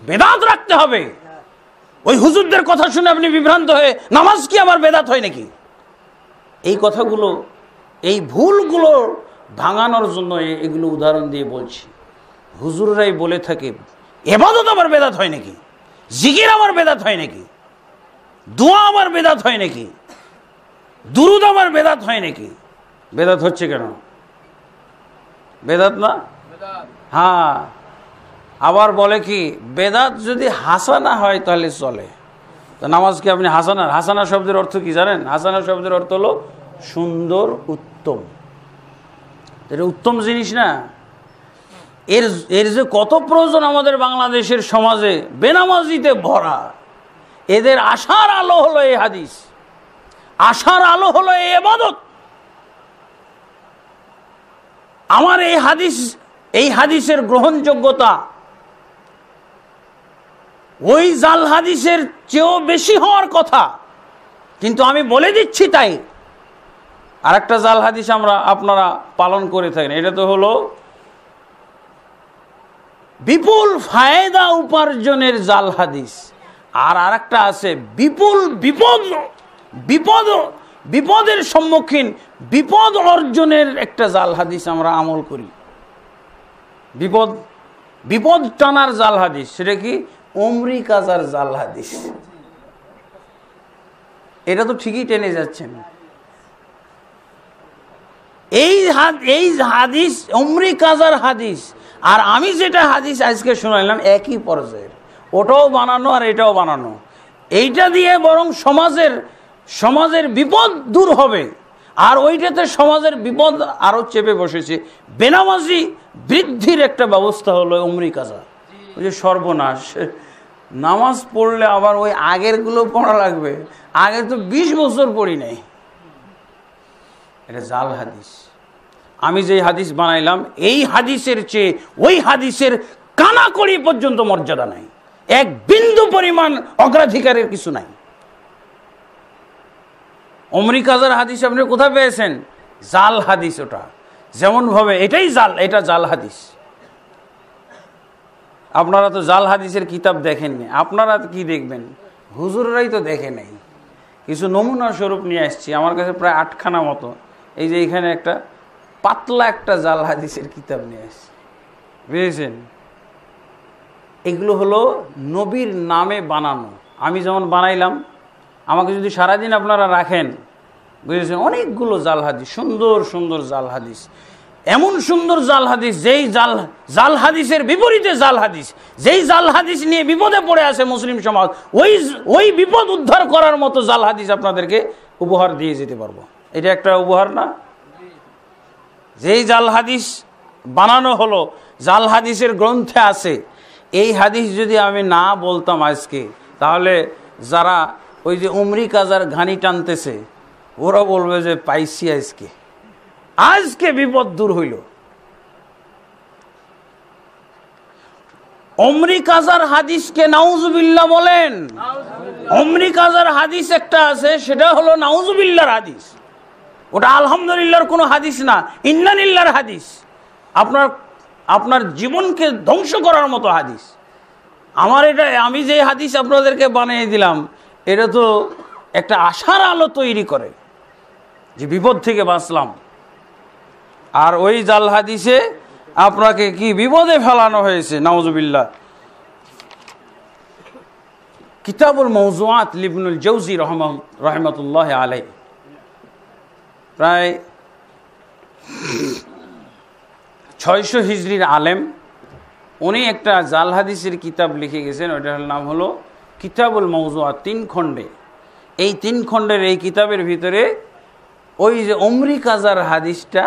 বেদাত রাখতে হবে। ওই হুজুরদের কথা শুনে আপনি বিভ্রান্ত হয়ে নামাজ কি আবার বেদাত হয় নাকি? এই কথাগুলো, এই ভুলগুলো ভাঙানোর জন্য এগুলো উদাহরণ দিয়ে বলছি। হুজুররাই বলে থাকে ইবাদত আবার বেদাত হয় নাকি, জিকির আবার বেদাত হয় নাকি, দোয়া আবার বেদাত হয় নাকি, দুরুদ আবার বেদাত হয় নাকি? বেদাত হচ্ছে কেন? বেদাত না? হ্যাঁ, আবার বলে কি বেদাত যদি হাসানা হয় তাহলে চলে। তো নামাজ কি আপনি হাসানা? হাসানা শব্দের অর্থ কি জানেন? হাসানা শব্দের অর্থ হলো সুন্দর, উত্তম। এটা উত্তম জিনিস না? এর যে কত প্রয়োজন আমাদের বাংলাদেশের সমাজে, বেনামাজিতে ভরা। এদের আশার আলো হলো এই হাদিস, আশার আলো হলো এই ইবাদত। আমার এই হাদিসের গ্রহণযোগ্যতা ওই জাল হাদিসের চেয়েও বেশি হওয়ার কথা, কিন্তু আমি বলে দিচ্ছি তাই। আর একটা জাল হাদিস আপনারা পালন করে থাকেন, এটা তো হলো বিপুল ফায়দা উপার্জনের জাল হাদিস। আর আরেকটা আছে বিপুল বিপদের সম্মুখীন বিপদ অর্জনের একটা জাল হাদিস আমরা আমল করি। বিপদ টানার জাল হাদিস, সেটা কি? উমরি কাজার জাল হাদিস। এটা তো ঠিকই টেনে যাচ্ছেন। এই হাদিস উমরি কাজার হাদিস, আর আমি যেটা হাদিস আজকে শোনাইলাম একই পর্যায়ের, ওটাও বানানো আর এটাও বানানো। এইটা দিয়ে বরং সমাজের বিপদ দূর হবে, আর ওইটাতে সমাজের বিপদ আরো চেপে বসেছে। বেনামাজি বৃদ্ধির একটা ব্যবস্থা হলো উমরি কাজা। ওই যে সর্বনাশ, নামাজ পড়লে আবার ওই আগেরগুলো পড়া লাগবে। আগে তো 20 বছর পড়ি নাই। এটা জাল হাদিস। আমি যে হাদিস বানাইলাম এই হাদিসের চেয়ে ওই হাদিসের কানাকড়ি পর্যন্ত মর্যাদা নাই, এক বিন্দু পরিমাণ অগ্রাধিকারের কিছু নাই। উমরি কাজার হাদিস আপনি কোথায় পেয়েছেন? জাল হাদিস। ওটা যেমন ভাবে এটাই জাল, এটা জাল হাদিস। আপনারা তো জাল হাদিসের কিতাব দেখেননি, আপনারা কি দেখবেন? হুজুররাই তো দেখে নাই। কিছু নমুনা স্বরূপ নিয়ে আসছি, আমার কাছে প্রায় 8খানা মতো। এই যে এখানে একটা পাতলা একটা জাল হাদিসের কিতাব নিয়ে আসছি, বুঝেছেন? এগুলো হলো নবীর নামে বানানো। আমি যেমন বানাইলাম, আমাকে যদি সারাদিন আপনারা রাখেন, বুঝেছেন, অনেকগুলো জাল হাদিস, সুন্দর সুন্দর জাল হাদিস, এমন সুন্দর জাল হাদিস, যেই জাল হাদিসের বিপরীতে জাল হাদিস, যেই জাল হাদিস নিয়ে বিপদে পড়ে আছে মুসলিম সমাজ, ওই বিপদ উদ্ধার করার মতো জাল হাদিস আপনাদেরকে উপহার দিয়ে যেতে পারবো। এটা একটা উপহার না? যেই জাল হাদিস বানানো হলো, জাল হাদিসের গ্রন্থে আছে, এই হাদিস যদি আমি না বলতাম আজকে, তাহলে যারা ওই যে উমরি কাজার ঘানি টানতেছে ওরা বলবে যে পাইছি আজকে বিপদ দূর হইল। উমরি কাজার হাদিসকে নাউজুবিল্লাহ বলেন। উমরি কাজার হাদিস একটা আছে, সেটা হলো নাউজুবিল্লাহর হাদিস। ওটা আলহামদুলিল্লাহর কোনো হাদিস না, ইন্নালিল্লাহর হাদিস। আপনার জীবনকে ধ্বংস করার মতো হাদিস। আমি যে হাদিস আপনাদেরকে বানিয়ে দিলাম, এটা তো একটা আশার আলো তৈরি করে যে বিপদ থেকে বাঁচলাম। আর ওই জাল হাদিসে আপনাকে কি বিপদে ফেলানো হয়েছে, নাউজুবিল্লাহ। কিতাবুল মাউজুআত লিবনুল জাওজি রাহমাতুল্লাহ আলাইহি, প্রায় 600 হিজরির আলেম, উনি একটা জাল হাদিসের কিতাব লিখে গেছেন। ওইটার নাম হলো কিতাবুল মাউজুআত, 3 খণ্ডে। এই 3 খণ্ডের এই কিতাবের ভিতরে ওই যে উমরি কাজার হাদিসটা,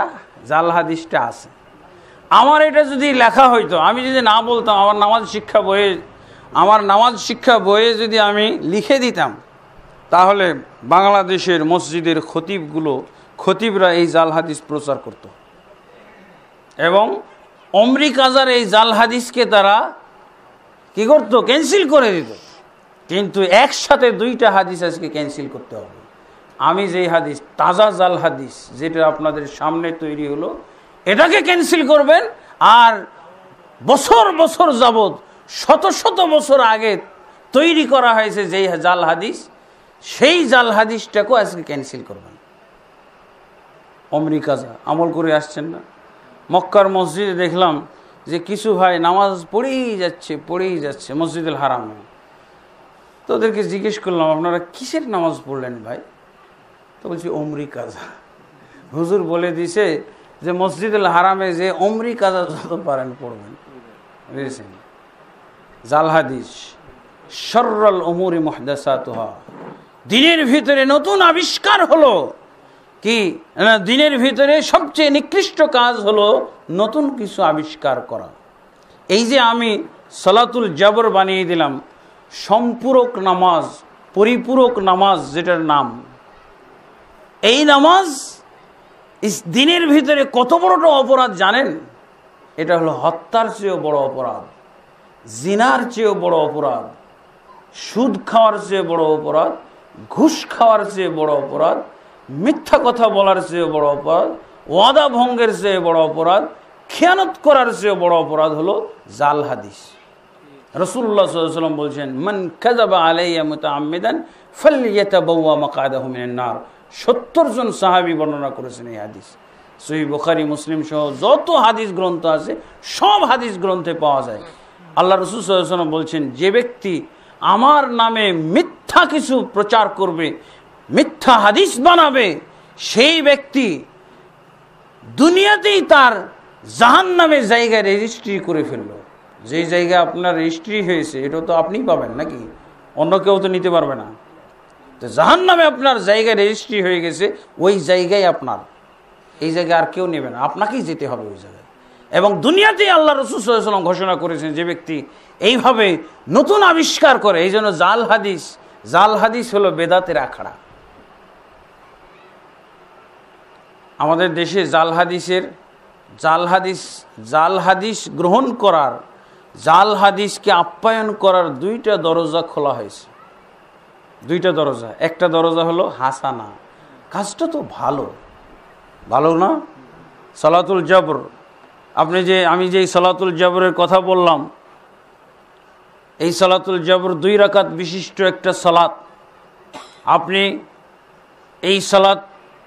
জাল হাদিসটা আছে। আমার এটা যদি লেখা হইতো, আমি যদি না বলতাম, আমার নামাজ শিক্ষা বইয়ে যদি আমি লিখে দিতাম, তাহলে বাংলাদেশের মসজিদের খতিবরা এই জাল হাদিস প্রচার করত, এবং উমরি কাজার এই জাল হাদিসকে তারা কি করত? ক্যান্সেল করে দিত। কিন্তু একসাথে 2টা হাদিস আজকে ক্যান্সেল করতে হবে। আমি যেই হাদিস, তাজা জাল হাদিস যেটা আপনাদের সামনে তৈরি হলো, এটাকে ক্যান্সেল করবেন। আর বছর বছর যাবত, শত শত বছর আগে তৈরি করা হয়েছে যেই জাল হাদিস, সেই জাল হাদিসটাকেও আজকে ক্যান্সেল করবেন। উমরি কাজা আমল করে আসছেন না? মক্কার মসজিদে দেখলাম যে কিছু ভাই নামাজ পড়েই যাচ্ছে মসজিদুল হারামে। তো ওদেরকে জিজ্ঞেস করলাম, আপনারা কিসের নামাজ পড়লেন ভাই? তো বলছি উমরি কাজা। হুজুর বলে দিছে যে মসজিদুল হারামে যে উমরি কাজা যত পারেন পড়বেন, বুঝেছেন? জাল হাদিস। শাররুল উমুরি মুহদাসাতুহা, দিনের ভিতরে নতুন আবিষ্কার হলো কি? দিনের ভিতরে সবচেয়ে নিকৃষ্ট কাজ হলো নতুন কিছু আবিষ্কার করা। এই যে আমি সালাতুল জাবর বানিয়ে দিলাম, সম্পূরক নামাজ, পরিপূরক নামাজ যেটার নাম, এই নামাজ দিনের ভিতরে কত বড়টা অপরাধ জানেন? এটা হলো হত্যার চেয়েও বড় অপরাধ, জিনার চেয়েও বড় অপরাধ, সুদ খাওয়ার চেয়ে বড় অপরাধ, ঘুষ খাওয়ার চেয়ে বড় অপরাধ, মিথ্যা কথা বলার চেয়ে বড় অপরাধ, ওয়াদা ভঙ্গের চেয়ে বড় অপরাধ, খেয়ানত করার চেয়ে বড় অপরাধ হলো জাল হাদিস। রাসূলুল্লাহ সাল্লাল্লাহু আলাইহি ওয়াসাল্লাম বলছেন, মান কাযাবা আলাইয়া মুতাআম্মিদান ফালইয়াতাবাওয়া মাকআদাহু মিনান নার। 70 জন সাহাবী বর্ণনা করেছেন এই হাদিস। সহিহ বুখারী, মুসলিম সহ যত হাদিস গ্রন্থ আছে সব হাদিস গ্রন্থে পাওয়া যায়। আল্লাহ রাসূল সাল্লাল্লাহু আলাইহি ওয়াসাল্লাম বলছেন, যে ব্যক্তি আমার নামে মিথ্যা কিছু প্রচার করবে, মিথ্যা হাদিস বানাবে, সেই ব্যক্তি দুনিয়াতেই তার জাহান্নামের জায়গায় রেজিস্ট্রি করে ফেললো। যেই জায়গায় আপনার রেজিস্ট্রি হয়েছে এটা তো আপনিই পাবেন, নাকি অন্য কেউ তো নিতে পারবে না। তো জাহান্নামে আপনার জায়গায় রেজিস্ট্রি হয়ে গেছে, ওই জায়গায় আপনার, এই জায়গায় আর কেউ নেবে না, আপনাকেই যেতে হবে ওই জায়গায়। এবং দুনিয়াতেই আল্লাহ রাসূল সাল্লাল্লাহু আলাইহি ওয়াসাল্লাম ঘোষণা করেছেন, যে ব্যক্তি এইভাবে নতুন আবিষ্কার করে, এই জন্য জাল হাদিস, জাল হাদিস হলো বেদাতের আখড়া। আমাদের দেশে জাল হাদিস গ্রহণ করার, জাল হাদিসকে আপ্যায়ন করার 2টা দরজা খোলা হয়েছে। 2টা দরজা। একটা দরজা হলো হাসানা, কাজটা তো ভালো, ভালো না? সালাতুল জবর, আমি যে সালাতুল জবরের কথা বললাম, এই সালাতুল জবর 2 রাকাত বিশিষ্ট একটা সালাত। আপনি এই সালাত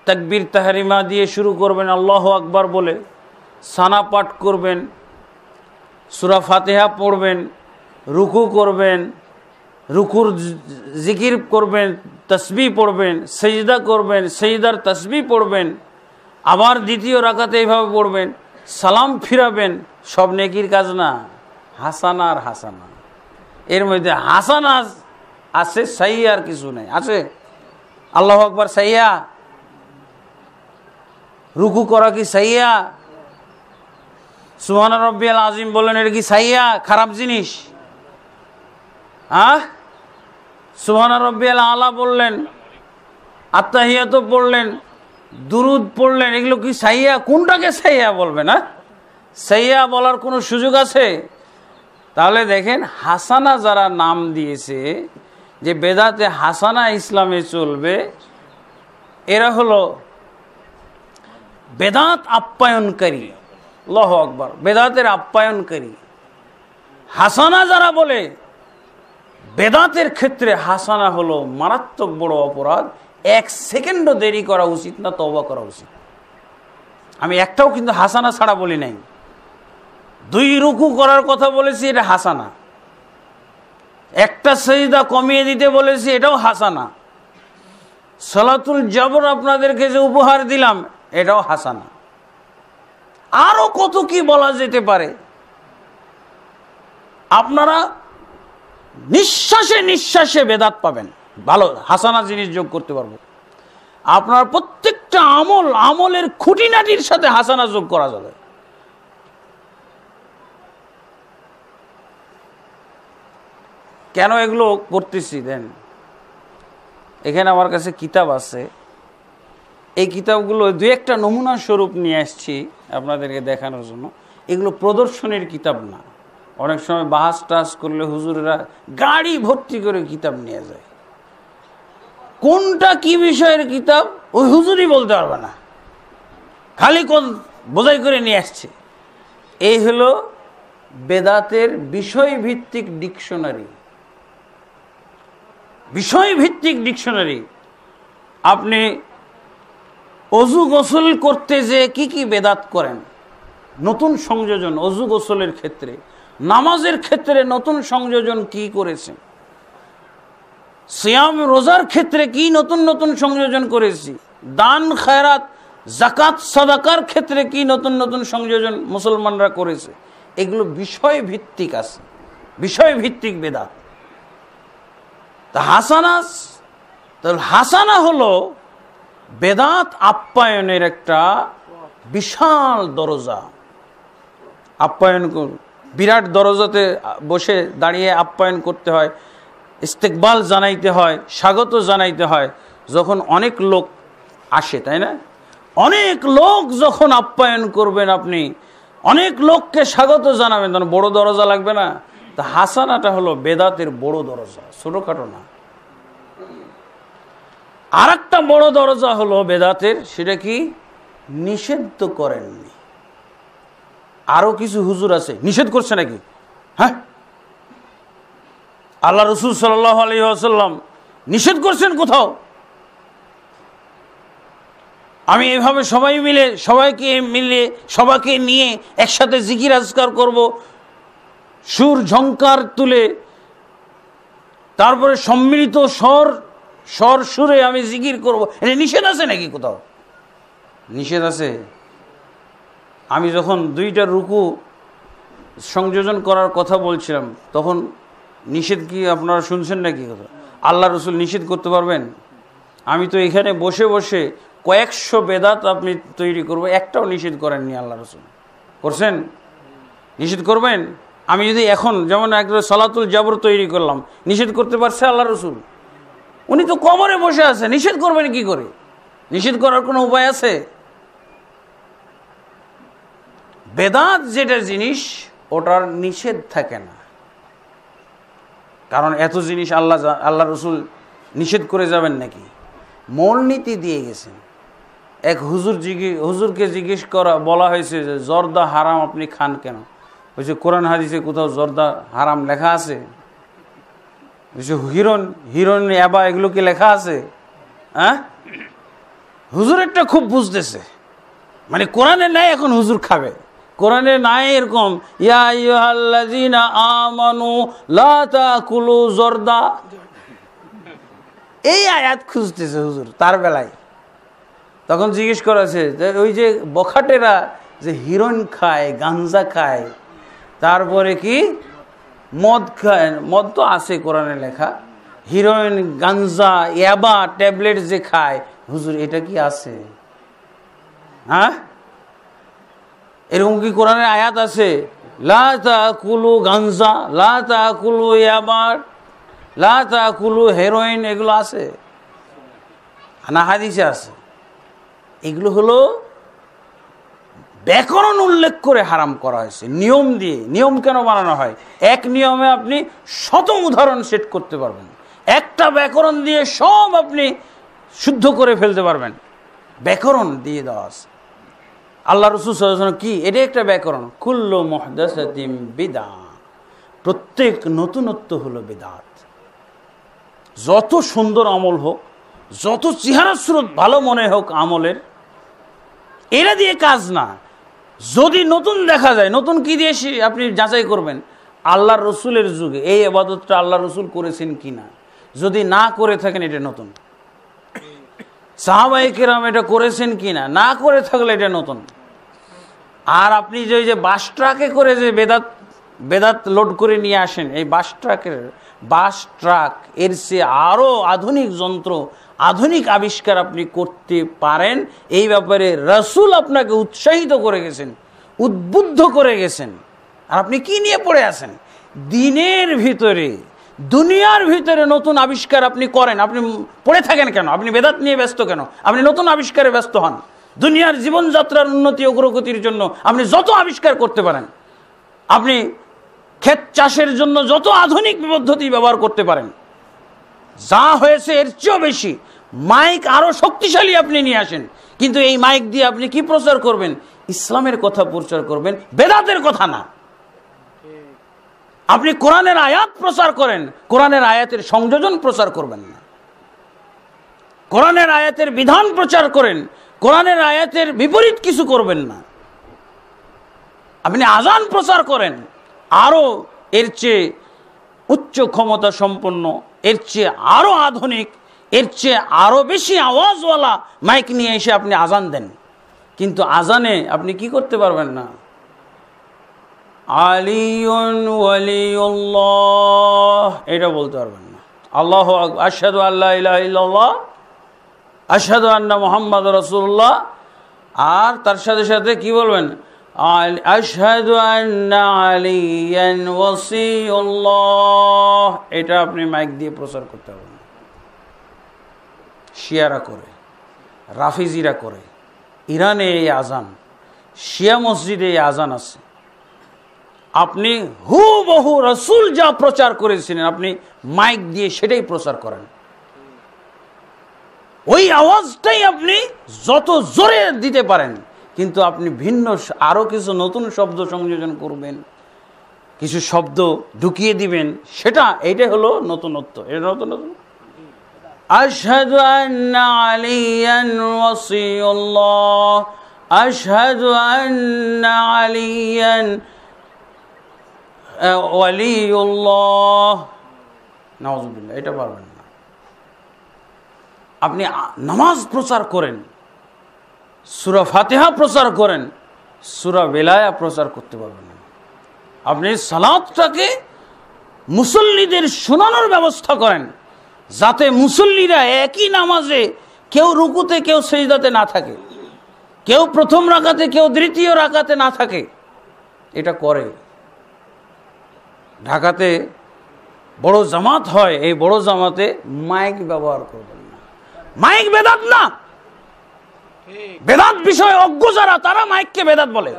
তাকবীর তাহরিমা দিয়ে শুরু করবেন, আল্লাহু আকবার বলে, সানা পাঠ করবেন, সূরা ফাতিহা পড়বেন, রুকু করবেন, রুকুর জিকির করবেন, তাসবিহ পড়বেন, সেজদা করবেন, সেজদার তাসবিহ পড়বেন, আবার দ্বিতীয় রাকাতে এইভাবে পড়বেন, সালাম ফিরাবেন। সব নেকির কাজ না? হাসানা আর হাসানা। এর মধ্যে হাসানা আছে, সাইয়্যা আর কিছু নেই। আছে আল্লাহু আকবার সাইয়্যা, রুকু করা কি সাইয়্যা, সুবহান রাব্বিয়াল আযীম বললেন, এটা কি সাইয়্যা? খারাপ জিনিস? সুবহান রাব্বিয়াল আলা বললেন, আত্তাহিয়াতু পড়লেন, দুরুদ পড়লেন, এগুলো কি সাইয়্যা? কোনটাকে সাইয়্যা বলবে না? সাইয়্যা বলার কোনো সুযোগ আছে? তাহলে দেখেন, হাসানা যারা নাম দিয়েছে, যে বেদাতে হাসানা ইসলামে চলবে, এরা হলো বেদাত আপ্যায়নকারী। আল্লাহু আকবার, বেদাতের আপ্যায়নকারী। হাসানা যারা বলে, বেদাতের ক্ষেত্রে হাসানা হলো মারাত্মক বড় অপরাধ। 1 সেকেন্ডও দেরি করা উচিত না, তওবা করা উচিত। আমি একটাও কিন্তু হাসানা ছাড়া বলি নাই। 2 রুকু করার কথা বলেছি, এটা হাসানা। একটা সেজদা কমিয়ে দিতে বলেছি, এটাও হাসানা। সালাতুল জবর আপনাদেরকে যে উপহার দিলাম, এটাও হাসানা। আরো কত কি বলা যেতে পারে। আপনারা নিঃশ্বাসে নিঃশ্বাসে বেদাত পাবেন। ভালো হাসানা জিনিস যোগ করতে পারবো। আপনার প্রত্যেকটা আমলের খুঁটিনাটির সাথে হাসানা যোগ করা যাবে। কেন এগুলো করতেছি দেন, এখানে আমার কাছে কিতাব আছে। এই কিতাবগুলো 2-1টা নমুনা স্বরূপ নিয়ে আসছি আপনাদেরকে দেখানোর জন্য। এগুলো প্রদর্শনীর কিতাব না। অনেক সময় বাহাস টাস করলে হুজুরেরা গাড়ি ভর্তি করে কিতাব নিয়ে যায়। কোনটা কি বিষয়ের কিতাব ওই হুজুরই বলতে পারবে না, খালি বোঝাই করে নিয়ে আসছে। এই হলো বেদাতের বিষয়ভিত্তিক ডিকশনারি। বিষয়ভিত্তিক ডিকশনারি। আপনি অজু গোসল করতে যে কি কি বেদাত করেন, নতুন সংযোজন অজু গোসলের ক্ষেত্রে, নামাজের ক্ষেত্রে নতুন সংযোজন কি করেছেন, সিয়াম রোজার ক্ষেত্রে কি নতুন নতুন সংযোজন করেছি, দান খায়রাত যাকাত সাদাকার ক্ষেত্রে কি নতুন নতুন সংযোজন মুসলমানরা করেছে, এগুলো বিষয় ভিত্তিক আছে, বিষয় ভিত্তিক বেদাত। তা হাসানা হলো বেদাত আপ্যায়নের একটা বিশাল দরজা। আপ্যায়ন বিরাট দরজাতে বসে দাঁড়িয়ে আপ্যায়ন করতে হয়, ইস্তেকবাল জানাইতে হয়, স্বাগত জানাইতে হয়। যখন অনেক লোক আসে, তাই না, অনেক লোক যখন আপ্যায়ন করবেন, আপনি অনেক লোককে স্বাগত জানাবেন, তখন বড় দরজা লাগবে না? তা হাসানাটা হলো বেদাতের বড় দরজা, ছোটখাটো না। আর একটা বড় দরজা হলো বেদাতের, সেটা কি? নিষেধ তো করেননি। আরো কিছু হুজুর আছে নিষেধ করছে নাকি? হ্যাঁ, আল্লাহ রসুল সাল্লাল্লাহু আলাইহি ওয়াসাল্লাম নিষেধ করছেন কোথাও? আমি এভাবে সবাইকে নিয়ে একসাথে জিকির আজকার করব, সুর ঝংকার তুলে, তারপরে সম্মিলিত স্বর সুরে আমি জিকির করব, এটা নিষেধ আছে নাকি কোথাও? নিষেধ আছে? আমি যখন 2টা রুকু সংযোজন করার কথা বলছিলাম, তখন নিষেধ কি আপনারা শুনছেন নাকি কথা? আল্লাহ রসুল নিষেধ করতে পারবেন? আমি তো এখানে বসে বসে কয়েকশো বেদাত আপনি তৈরি করবো, একটাও নিষেধ করেননি আল্লাহ রসুল। করছেন? নিষেধ করবেন? আমি যদি এখন যেমন একটা সালাতুল জাবর তৈরি করলাম, নিষেধ করতে পারছে আল্লাহ রসুল? উনি তো কবরে বসে আছে, নিষেধ করবেন কি করে? নিষেধ করার কোনো উপায় আছে? বেদাত যেটা জিনিস, ওটার নিষেধ থাকে না, কারণ এত জিনিস আল্লাহ রসুল নিষেধ করে যাবেন নাকি? মূলনীতি দিয়ে গেছেন। এক হুজুরকে জিজ্ঞেস বলা হয়েছে যে জর্দা হারাম, আপনি খান কেন? বলছে কোরআন হাদিসে কোথাও জর্দা হারাম লেখা আছে? বলছে হিরণ অ্যাবা এগুলো কি লেখা আছে? হ্যাঁ, হুজুরেরটা খুব বুঝতেছে, মানে কোরআনে নাই, এখন হুজুর খাবে। কোরআনে নাই এরকম ইয়া আইয়ুহাল্লাযীনা আমানু লা তাকুলু জর্দা, এই আয়াত খুঁজতেছে হুজুর তার বেলায়। তখন জিজ্ঞেস করেছে যে ওই যে বখাটেরা যে হিরোইন খায়, গাঞ্জা খায়, তারপরে কি মদ খায়, মদ তো আছে কোরআনে লেখা, হিরোইন, গাঞ্জা, ইয়াবা ট্যাবলেট যে খায়, হুজুর এটা কি আছে? হ্যাঁ, এরকম কি কোরআনের আয়াত আছে? লা তাকুলু গাঞ্জা, লা তাকুলু ইয়াবা, লা তাকুলু হেরোইন, এগুলো আছে না? হাদিসে আছে। এগুলো হলো ব্যাকরণ উল্লেখ করে হারাম করা হয়েছে, নিয়ম দিয়ে। নিয়ম কেন বানানো হয়? এক নিয়মে আপনি শত উদাহরণ সেট করতে পারবেন, একটা ব্যাকরণ দিয়ে সব আপনি শুদ্ধ করে ফেলতে পারবেন। ব্যাকরণ দিয়ে দেওয়া আছে। আল্লাহ রাসূল সাল্লাল্লাহু আলাইহি ওয়াসাল্লাম কি, এটা একটা ব্যাকরণ। কুল্লু মুহদাসাতিন বিদআ, প্রত্যেক নতুনত্ব হলো বিদআত। যত সুন্দর আমল হোক, যত চেহারা সুরত ভালো মনে হোক আমলের, এরা দিয়ে কাজ না। যদি নতুন দেখা যায়, নতুন কি দিয়ে আপনি যাচাই করবেন? আল্লাহর রসুলের যুগে এই ইবাদতটা আল্লাহ রসুল করেছেন কিনা, যদি না করে থাকেন এটা নতুন। সাহাবায়ে কেরাম এটা করেছেন কিনা, না করে থাকলে এটা নতুন। আর আপনি যে বাস ট্রাকে করে যে বেদাত লোড করে নিয়ে আসেন, এই বাস ট্রাক এর চেয়ে আরো আধুনিক যন্ত্র, আধুনিক আবিষ্কার আপনি করতে পারেন, এই ব্যাপারে রাসূল আপনাকে উৎসাহিত করে গেছেন, উদ্বুদ্ধ করে গেছেন। আর আপনি কি নিয়ে পড়ে আছেন? দিনের ভিতরে, দুনিয়ার ভিতরে নতুন আবিষ্কার আপনি করেন, আপনি পড়ে থাকেন কেন? আপনি বেদাত নিয়ে ব্যস্ত কেন? আপনি নতুন আবিষ্কারে ব্যস্ত হন। দুনিয়ার জীবনযাত্রার উন্নতি অগ্রগতির জন্য আপনি যত আবিষ্কার করতে পারেন, আপনি ক্ষেত চাষের জন্য যত আধুনিক পদ্ধতি ব্যবহার করতে পারেন, যা হয়েছে এর চেয়েও বেশি মাইক আরো শক্তিশালী আপনি নিয়ে আসেন। কিন্তু এই মাইক দিয়ে আপনি কি প্রচার করবেন? ইসলামের কথা প্রচার করবেন, বেদাতের কথা না। আপনি কোরআনের আয়াত প্রচার করেন, কোরআনের আয়াতের সংযোজন প্রচার করবেন না। কোরআনের আয়াতের বিধান প্রচার করেন, কোরআনের আয়াতের বিপরীত কিছু করবেন না। আপনি আজান প্রচার করেন, আরো এর চেয়ে উচ্চ ক্ষমতা সম্পন্ন, এর চেয়ে আরো আধুনিক, এর চেয়ে আরো বেশি আওয়াজওয়ালা মাইক নিয়ে এসে আপনি আজান দেন। কিন্তু আজানে আপনি কি করতে পারবেন না? আলিউন ওয়ালিউল্লাহ এটা বলতে পারবেন না। আল্লাহু আকবার, আশহাদু আল্লা ইলাহা ইল্লাল্লাহ, আশহাদু আন্না মুহাম্মাদুর রাসূলুল্লাহ। আর তার সাথে সাথে কি বলবেন? আশহাদু আন্না আলিয়ান ওয়াসিউল্লাহ। এটা আপনি মাইক দিয়ে প্রচার করতে পারবেন। শিয়ারা করে, রাফিজিরা করে, ইরানে এই আজান, শিয়া মসজিদে এই আজান আছে। আপনি হুবহু রাসূল যা প্রচার করেছিলেন আপনি মাইক দিয়ে সেটাই প্রচার করেন, ওই আওয়াজটাই আপনি যত জোরে দিতে পারেন, কিন্তু আপনি ভিন্ন আরো কিছু নতুন শব্দ সংযোজন করবেন, কিছু শব্দ ঢুকিয়ে দিবেন, এইটাই হলো নতুনত্ব। এটা নতুনত্ব। আশহাদু আন্না আলিয়ান ওয়াসিউল্লাহ, আশহাদু আন্না আলিয়ান ওয়ালিউল্লাহ, নাউযুবিল্লাহ, এটা পারবেন না। আপনি নামাজ প্রচার করেন, সূরা ফাতিহা প্রচার করেন, সূরা বেলায়া প্রচার করতে পারবেন না। আপনি সালাতটাকে মুসল্লিদের শোনানোর ব্যবস্থা করেন, যাতে মুসল্লিরা একই নামাজে কেউ রুকুতে কেউ সিজদাতে না থাকে, কেউ প্রথম রাকাতে কেউ দ্বিতীয় রাকাতে না থাকে। এটা করে। ঢাকাতে বড় জামাত হয়, এই বড় জামাতে মাইক ব্যবহার করবেন না। মাইক বেদাত না, বেদাত বিষয়ে অজ্ঞ যারা তারা মাইককে বেদাত বলে।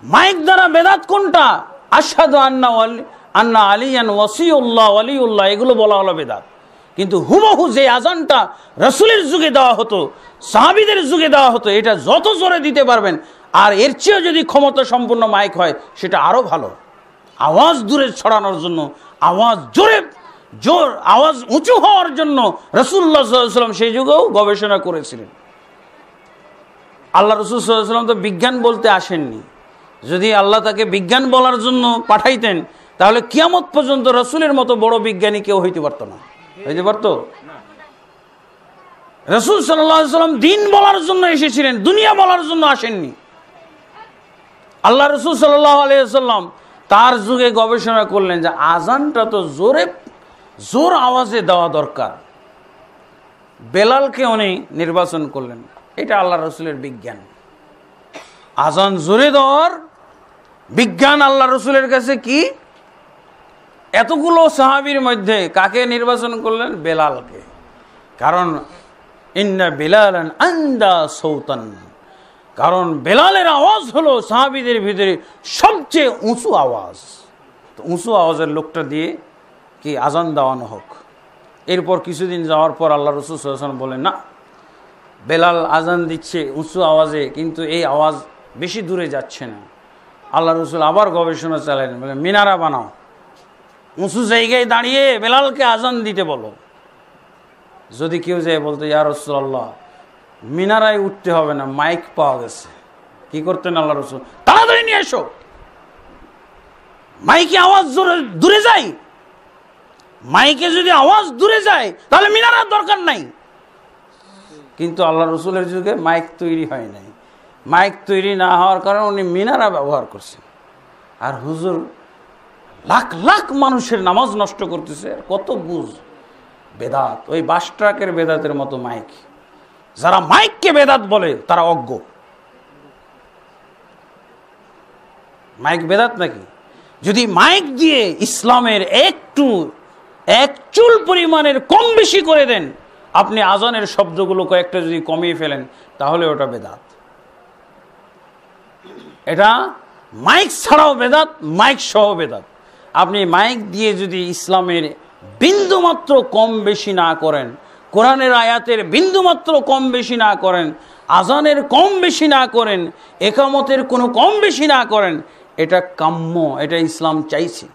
মাইক দ্বারা বেদাত কোনটা? আশহাদু আন্না আলিয়ান ওয়াসিউল্লাহ ওয়ালিউল্লাহ, এগুলো বলা হলো বেদাত। কিন্তু হুবহু যে আজানটা রাসূলের যুগে দেওয়া হতো, সাহাবীদের যুগে দেওয়া হতো, এটা যত জোরে দিতে পারবেন, আর এর চেয়েও যদি ক্ষমতা সম্পন্ন মাইক হয় সেটা আরো ভালো। আওয়াজ দূরে ছড়ানোর জন্য, আওয়াজ আওয়াজ উঁচু হওয়ার জন্য রাসূলুল্লাহ সাল্লাল্লাহু আলাইহি ওয়াসাল্লাম সেই যুগেও গবেষণা করেছিলেন। আল্লাহ রাসূল সাল্লাল্লাহু আলাইহি ওয়াসাল্লাম তো বিজ্ঞান বলতে আসেননি। যদি আল্লাহ তাকে বিজ্ঞান বলার জন্য পাঠাইতেন তাহলে কিয়ামত পর্যন্ত রাসূলের মতো বড় বিজ্ঞানী কেউ হইতে পারতো না। হইতে পারতো? রাসূল সাল্লাল্লাহু আলাইহি ওয়াসাল্লাম দিন বলার জন্য এসেছিলেন, দুনিয়া বলার জন্য আসেননি। আল্লাহ রাসূল সাল্লাল্লাহু আলাইহি ওয়াসাল্লাম তার যুগে গবেষণা করলেন যে আজানটা তো জোর আওয়াজে দেওয়া দরকার। বেলালকে উনি নির্বাচন করলেন। এটা আল্লাহ রাসূলের বিজ্ঞান। আজান জোরে দেওয়ার বিজ্ঞান আল্লাহ রাসূলের কাছে কি? এতগুলো সাহাবীর মধ্যে কাকে নির্বাচন করলেন? বেলালকে। কারণ ইন্না বিলালান আন্দা সৌতান, কারণ বেলালের আওয়াজ হলো সাহাবীদের ভিতরে সবচেয়ে উঁচু আওয়াজ। তো উঁচু আওয়াজের লোকটা দিয়ে কি আজান দেওয়ানো হোক। এরপর কিছুদিন যাওয়ার পর আল্লাহ রাসূল সাল্লাল্লাহু আলাইহি ওয়াসাল্লাম বলেন, না, বেলাল আজান দিচ্ছে উঁচু আওয়াজে, কিন্তু এই আওয়াজ বেশি দূরে যাচ্ছে না। আল্লাহ রাসূল আবার গবেষণা চালালেন, বলে মিনারা বানাও, উঁচু জায়গায় দাঁড়িয়ে বেলালকে আজান দিতে বলো। যদি কেউ যায় বলতো, ইয়া রাসূলুল্লাহ, মিনারায় উঠতে হবে না, মাইক পাওয়া গেছে, কি করতেন আল্লাহ রাসূল? তাড়াতাড়ি নিয়ে এসো, মাইকে আওয়াজ দূরে যায়। মাইকে যদি আওয়াজ দূরে যায় তাহলে মিনারার দরকার নাই। কিন্তু আল্লাহ রাসূলের যুগে মাইক তৈরি হয় নাই। মাইক তৈরি না হওয়ার কারণে উনি মিনারা ব্যবহার করছেন। আর হুজুর লাখ লাখ মানুষের নামাজ নষ্ট করতেছে। কত বুঝ বেদাত, ওই বাস ট্রাকের বেদাতের মতো মাইক। যারা মাইককে বেদাত বলে তারা অজ্ঞ। মাইক বেদাত নাকি? যদি মাইক দিয়ে ইসলামের এক চুল পরিমাণের কম বেশি করে দেন, আপনি আজানের শব্দগুলো কয়েকটা যদি কমিয়ে ফেলেন, তাহলে ওটা বেদাত। এটা মাইক ছাড়াও বেদাত, মাইক সহ বেদাত। আপনি মাইক দিয়ে যদি ইসলামের বিন্দুমাত্র কম বেশি না করেন, কোরআনের আয়াতের বিন্দুমাত্র কম বেশি না করেন, আজানের কম বেশি না করেন, একামতের কোনো কম বেশি না করেন, এটা কাম্য, এটা ইসলাম চাইছে।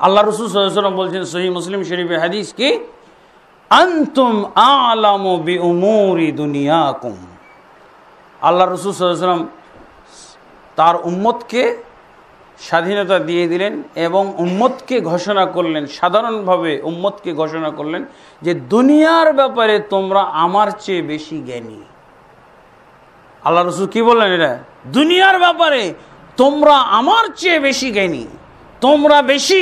আল্লাহ রাসূল সাল্লাল্লাহু আলাইহি ওয়াসাল্লাম বলছেন সহিহ মুসলিম শরীফের হাদিস কি, আনতুম আ'লামু বিউমুরি দুনিয়াকুম। আল্লাহ রাসূল সাল্লাল্লাহু আলাইহি ওয়াসাল্লাম তার উম্মতকে স্বাধীনতা দিয়ে দিলেন এবং উম্মতকে ঘোষণা করলেন, সাধারণভাবে উম্মতকে ঘোষণা করলেন যে দুনিয়ার ব্যাপারে তোমরা আমার চেয়ে বেশি জ্ঞানী। আল্লাহ রাসূল কি বললেন? এটা দুনিয়ার ব্যাপারে তোমরা আমার চেয়ে বেশি জ্ঞানী, তোমরা বেশি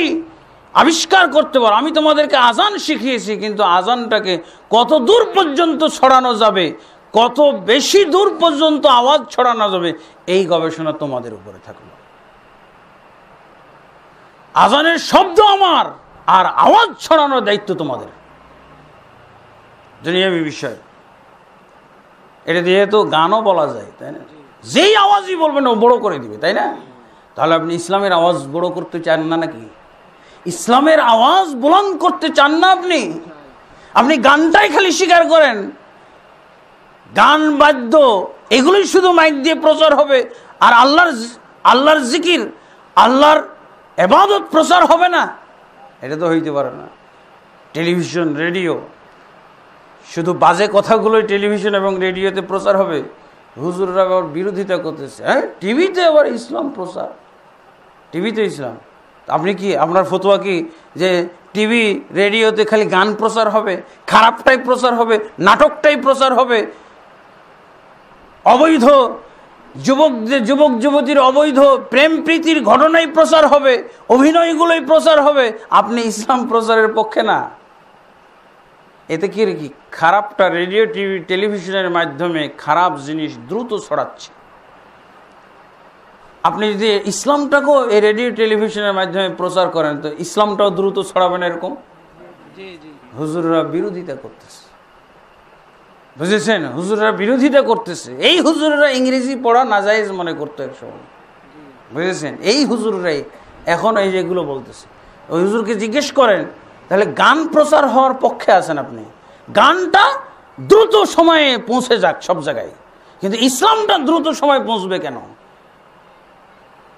আবিষ্কার করতে পারো। আমি তোমাদেরকে আজান শিখিয়েছি, কিন্তু আজানটাকে কত দূর পর্যন্ত ছড়ানো যাবে, কত বেশি দূর পর্যন্ত আওয়াজ ছড়ানো যাবে, এই গবেষণা তোমাদের উপরে থাকলো। আজানের শব্দ আমার, আর আওয়াজ ছড়ানোর দায়িত্ব তোমাদের। দুনিয়াবী বিষয় এটা দিয়ে তো গানও বলা যায়, তাই না? যেই আওয়াজই বলবেন ও বড় করে দিবে, তাই না? তাহলে আপনি ইসলামের আওয়াজ বড় করতে চান না নাকি? ইসলামের আওয়াজ বুলন্দ করতে চান না আপনি? আপনি গানটাই খালি স্বীকার করেন, গান বাদ্য এগুলোই শুধু মাইক দিয়ে প্রচার হবে, আর আল্লাহর জিকির, আল্লাহর ইবাদত প্রচার হবে না। এটা তো হইতে পারে না। টেলিভিশন, রেডিও, শুধু বাজে কথাগুলোই টেলিভিশন এবং রেডিওতে প্রচার হবে। হুজুররা আবার বিরোধিতা করতেছে, হ্যাঁ টিভিতে আবার ইসলাম প্রচার, টিভিতে ইসলাম। আপনি কি, আপনার ফতোয়া কি যে টিভি রেডিওতে খালি গান প্রচার হবে, খারাপটাই প্রচার হবে, নাটকটাই প্রচার হবে, অবৈধ যুবক যুবতীর অবৈধ প্রেম প্রীতির ঘটনাই প্রচার হবে, অভিনয়গুলোই প্রচার হবে? আপনি ইসলাম প্রচারের পক্ষে না। এতে কি খারাপটা রেডিও টিভি টেলিভিশনের মাধ্যমে খারাপ জিনিস দ্রুত ছড়াচ্ছে। আপনি যদি ইসলামটাকেও এই রেডিও টেলিভিশনের মাধ্যমে প্রচার করেন তো ইসলামটাও দ্রুত ছড়াবেন এরকম? হুজুররা বিরোধিতা করতেছে, বুঝেছেন? হুজুররা বিরোধিতা করতেছে। এই হুজুররা ইংরেজি পড়া নাজায়েজ মনে করতো একসময়, বুঝেছেন? এই হুজুররাই এখন এই যেগুলো বলতেছে। ওই হুজুরকে জিজ্ঞেস করেন, তাহলে গান প্রচার হওয়ার পক্ষে আছেন আপনি, গানটা দ্রুত সময়ে পৌঁছে যাক সব জায়গায়, কিন্তু ইসলামটা দ্রুত সময়ে পৌঁছবে কেন?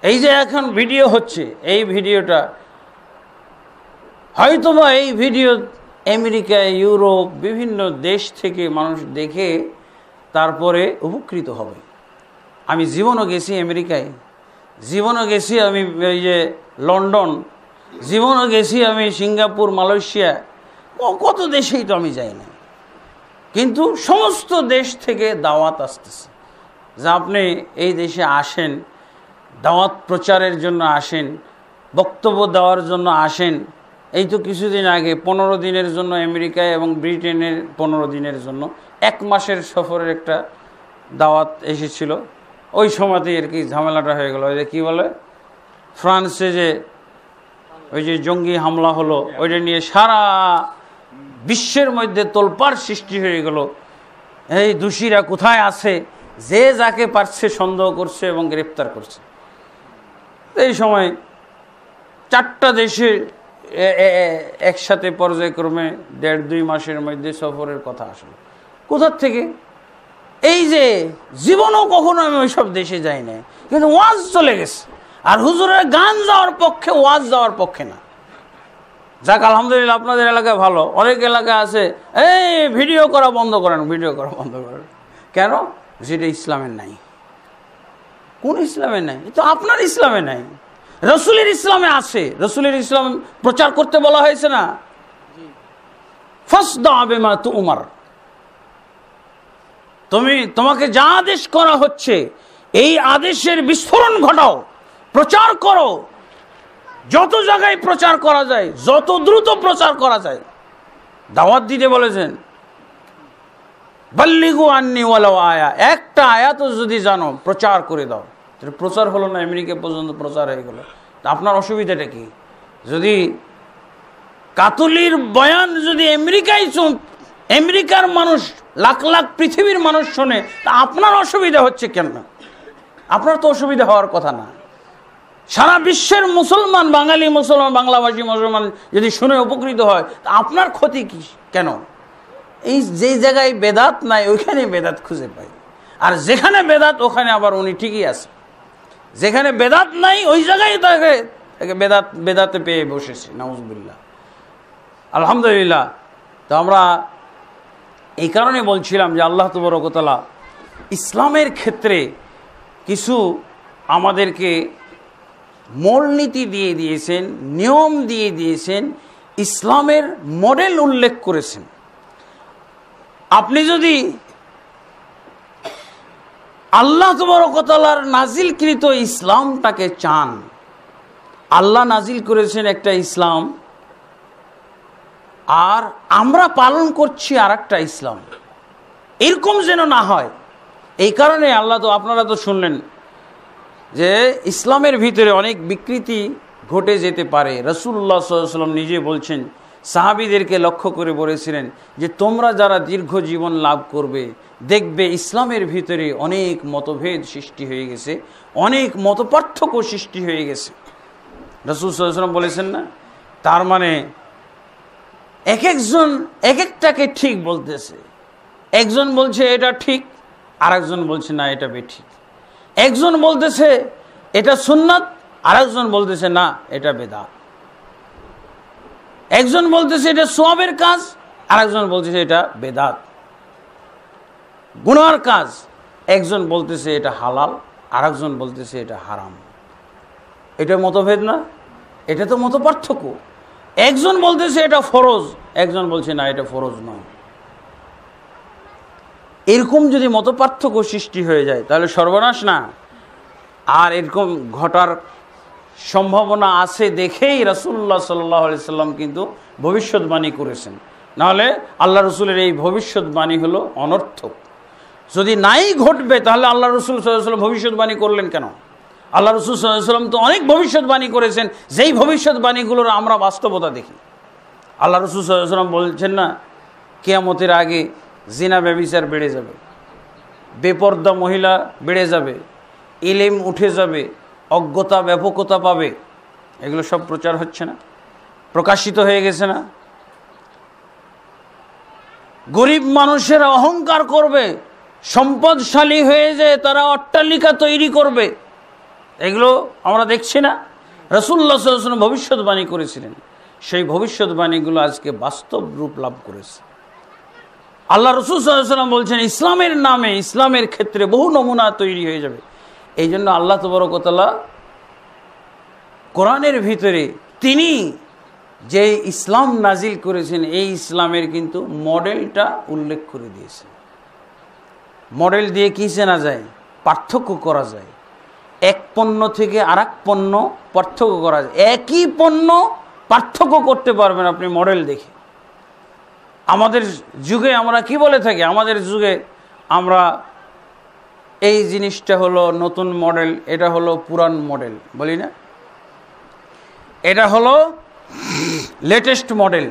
এই যে এখন ভিডিও হচ্ছে, এই ভিডিওটা হয়তোবা এই ভিডিও আমেরিকা, ইউরোপ, বিভিন্ন দেশ থেকে মানুষ দেখে তারপরে উপকৃত হবে। আমি জীবনও গেছি আমেরিকায়, জীবনও গেছি আমি এই যে লন্ডন, জীবনও গেছি আমি সিঙ্গাপুর, মালয়েশিয়া, কত দেশেই তো আমি যাই না। কিন্তু সমস্ত দেশ থেকে দাওয়াত আসতেছে যে আপনি এই দেশে আসেন, দাওয়াত প্রচারের জন্য আসেন, বক্তব্য দেওয়ার জন্য আসেন। এই তো কিছুদিন আগে 15 দিনের জন্য আমেরিকায় এবং ব্রিটেনের 15 দিনের জন্য 1 মাসের সফরের একটা দাওয়াত এসেছিল। ওই সময়তেই আর কি ঝামেলাটা হয়ে গেল। ওই যে কী বলে, ফ্রান্সে যে ওই যে জঙ্গি হামলা হলো, ওইটা নিয়ে সারা বিশ্বের মধ্যে তোলপাড় সৃষ্টি হয়ে গেল। এই দোষীরা কোথায় আছে, যে যাকে পারছে সন্দেহ করছে এবং গ্রেপ্তার করছে। এই সময় 4টা দেশে একসাথে পর্যায়ক্রমে 1.5-2 মাসের মধ্যে সফরের কথা আসলো। কোথার থেকে? এই যে জীবনও কখনো আমি ওইসব দেশে যাই না, কিন্তু ওয়াজ চলে গেছে। আর হুজুরের গান যাওয়ার পক্ষে, ওয়াজ যাওয়ার পক্ষে না। যাক আলহামদুলিল্লাহ, আপনাদের এলাকায় ভালো। অনেক এলাকা আছে এই ভিডিও করা বন্ধ করেন, ভিডিও করা বন্ধ করেন। কেন? যেটা ইসলামের নাই। কোন ইসলামে নাই? তো আপনার ইসলামে নাই, রসুলের ইসলামে আছে। রসুলের ইসলাম প্রচার করতে বলা হয়েছে না? ফাসদা বিমা তুমার, তোমাকে যা আদেশ করা হচ্ছে এই আদেশের বিস্ফোরণ ঘটাও, প্রচার করো। যত জায়গায় প্রচার করা যায়, যত দ্রুত প্রচার করা যায়। দাওয়াত দিতে বলেছেন, বাল্লিগু আন্নি ওয়ালাউ আয়া, একটা আয়াত যদি জানো প্রচার করে দাও। প্রচার হলো না, আমেরিকা পর্যন্ত প্রচার হয়ে গেল। আপনার অসুবিধাটা কি? যদি কাতুলির বয়ান যদি আমেরিকার মানুষ, লাখ লাখ পৃথিবীর মানুষ শোনে, তা আপনার অসুবিধা হচ্ছে কেন? আপনার তো অসুবিধা হওয়ার কথা না। সারা বিশ্বের মুসলমান, বাঙালি মুসলমান, বাংলাভাষী মুসলমান যদি শুনে উপকৃত হয়, তা আপনার ক্ষতি কি কেন? এই যে জায়গায় বেদাত নাই ওইখানে বেদাত খুঁজে পাই, আর যেখানে বেদাত ওখানে আবার উনি ঠিকই আছে। যেখানে বেদাত নাই ওই জায়গায় তাকে বেদাতে পেয়ে বসেছে, নাউজুবিল্লাহ। আলহামদুলিল্লাহ। তো আমরা এই কারণে বলছিলাম যে আল্লাহ তাবারক ওয়া তাআলা ইসলামের ক্ষেত্রে কিছু আমাদেরকে মূলনীতি দিয়ে দিয়েছেন, নিয়ম দিয়ে দিয়েছেন, ইসলামের মডেল উল্লেখ করেছেন। আপনি যদি আল্লাহ তাবারক ওয়া তাআলার নাজিলকৃত ইসলামটাকে চান, আল্লাহ নাজিল করেছেন একটা ইসলাম, আর আমরা পালন করছি আর একটা ইসলাম, এরকম যেন না হয়। এই কারণে আল্লাহ তো, আপনারা তো শুনলেন যে ইসলামের ভিতরে অনেক বিকৃতি ঘটে যেতে পারে। রাসূলুল্লাহ সাল্লাল্লাহু আলাইহি ওয়াসাল্লাম নিজে বলছেন, সাহাবীদেরকে লক্ষ্য করে বলেছিলেন যে তোমরা যারা দীর্ঘ জীবন লাভ করবে, দেখবে ইসলামের ভিতরে অনেক মতভেদ সৃষ্টি হয়ে গেছে, অনেক মতপার্থক্য সৃষ্টি হয়ে গেছে। রাসূল সাল্লাল্লাহু আলাইহি ওয়াসাল্লাম বলেছেন না, তার মানে এক একজন এক একটাকে ঠিক বলতেছে। একজন বলছে এটা ঠিক, আর একজন বলছে না এটা বেঠিক। একজন বলতেছে এটা সুন্নাত, আর একজন বলতেছে না এটা বেদাত। একজন বলতেছে এটা সওয়াবের কাজ, আর একজন বলতেছে এটা বেদাত, গুনার কাজ। একজন বলতেছে এটা হালাল, আর একজন বলতেছে এটা হারাম। এটা মতভেদ না? এটা তো মত পার্থক্য। একজন বলতেছে এটা ফরজ, একজন বলছে না এটা ফরজ নয়। এরকম যদি মত পার্থক্য সৃষ্টি হয়ে যায় তাহলে সর্বনাশ না? আর এরকম ঘটার সম্ভাবনা আছে দেখেই রাসূলুল্লাহ সাল্লাল্লাহু আলাইহি সাল্লাম কিন্তু ভবিষ্যৎবাণী করেছেন। নাহলে আল্লাহ রসুলের এই ভবিষ্যৎবাণী হলো অনর্থক। যদি নাই ঘটবে তাহলে আল্লাহ রসুল সাল্লাল্লাহু আলাইহি ওয়াসাল্লাম ভবিষ্যৎবাণী করলেন কেন? আল্লাহ রসুল সাল্লাল্লাহু আলাইহি ওয়াসাল্লাম তো অনেক ভবিষ্যৎবাণী করেছেন, যেই ভবিষ্যৎবাণীগুলোর আমরা বাস্তবতা দেখি। আল্লাহ রসুল সাল্লাল্লাহু আলাইহি ওয়াসাল্লাম বলছেন না, কিয়ামতের আগে জিনা ব্যভিচার বেড়ে যাবে, বেপর্দা মহিলা বেড়ে যাবে, ইলম উঠে যাবে, অজ্ঞতা ব্যাপকতা পাবে। এগুলো সব প্রচার হচ্ছে না, প্রকাশিত হয়ে গেছে না? গরিব মানুষেরা অহংকার করবে, সম্পদশালী হয়ে যায় তারা অট্টালিকা তৈরি করবে। এগুলো আমরা দেখছি না? রাসূলুল্লাহ সাল্লাল্লাহু আলাইহি ওয়াসাল্লাম ভবিষ্যৎবাণী করেছিলেন, সেই ভবিষ্যৎবাণীগুলো আজকে বাস্তব রূপ লাভ করেছে। আল্লাহ রাসূল সাল্লাল্লাহু আলাইহি ওয়াসাল্লাম বলছেন ইসলামের নামে, ইসলামের ক্ষেত্রে বহু নমুনা তৈরি হয়ে যাবে। এই জন্য আল্লাহ তাবারক ওয়া তাআলা কোরআনের ভিতরে তিনি যে ইসলাম নাজিল করেছেন, এই ইসলামের কিন্তু মডেলটা উল্লেখ করে দিয়েছেন। মডেল দিয়ে কি চেনা যায়? পার্থক্য করা যায়। এক পণ্য থেকে আর এক পণ্য পার্থক্য করা যায়। একই পণ্য পার্থক্য করতে পারবেন আপনি মডেল দেখে। আমাদের যুগে আমরা কি বলে থাকি? আমাদের যুগে আমরা এই জিনিসটা হলো নতুন মডেল, এটা হলো পুরান মডেল বলি না? এটা হলো লেটেস্ট মডেল।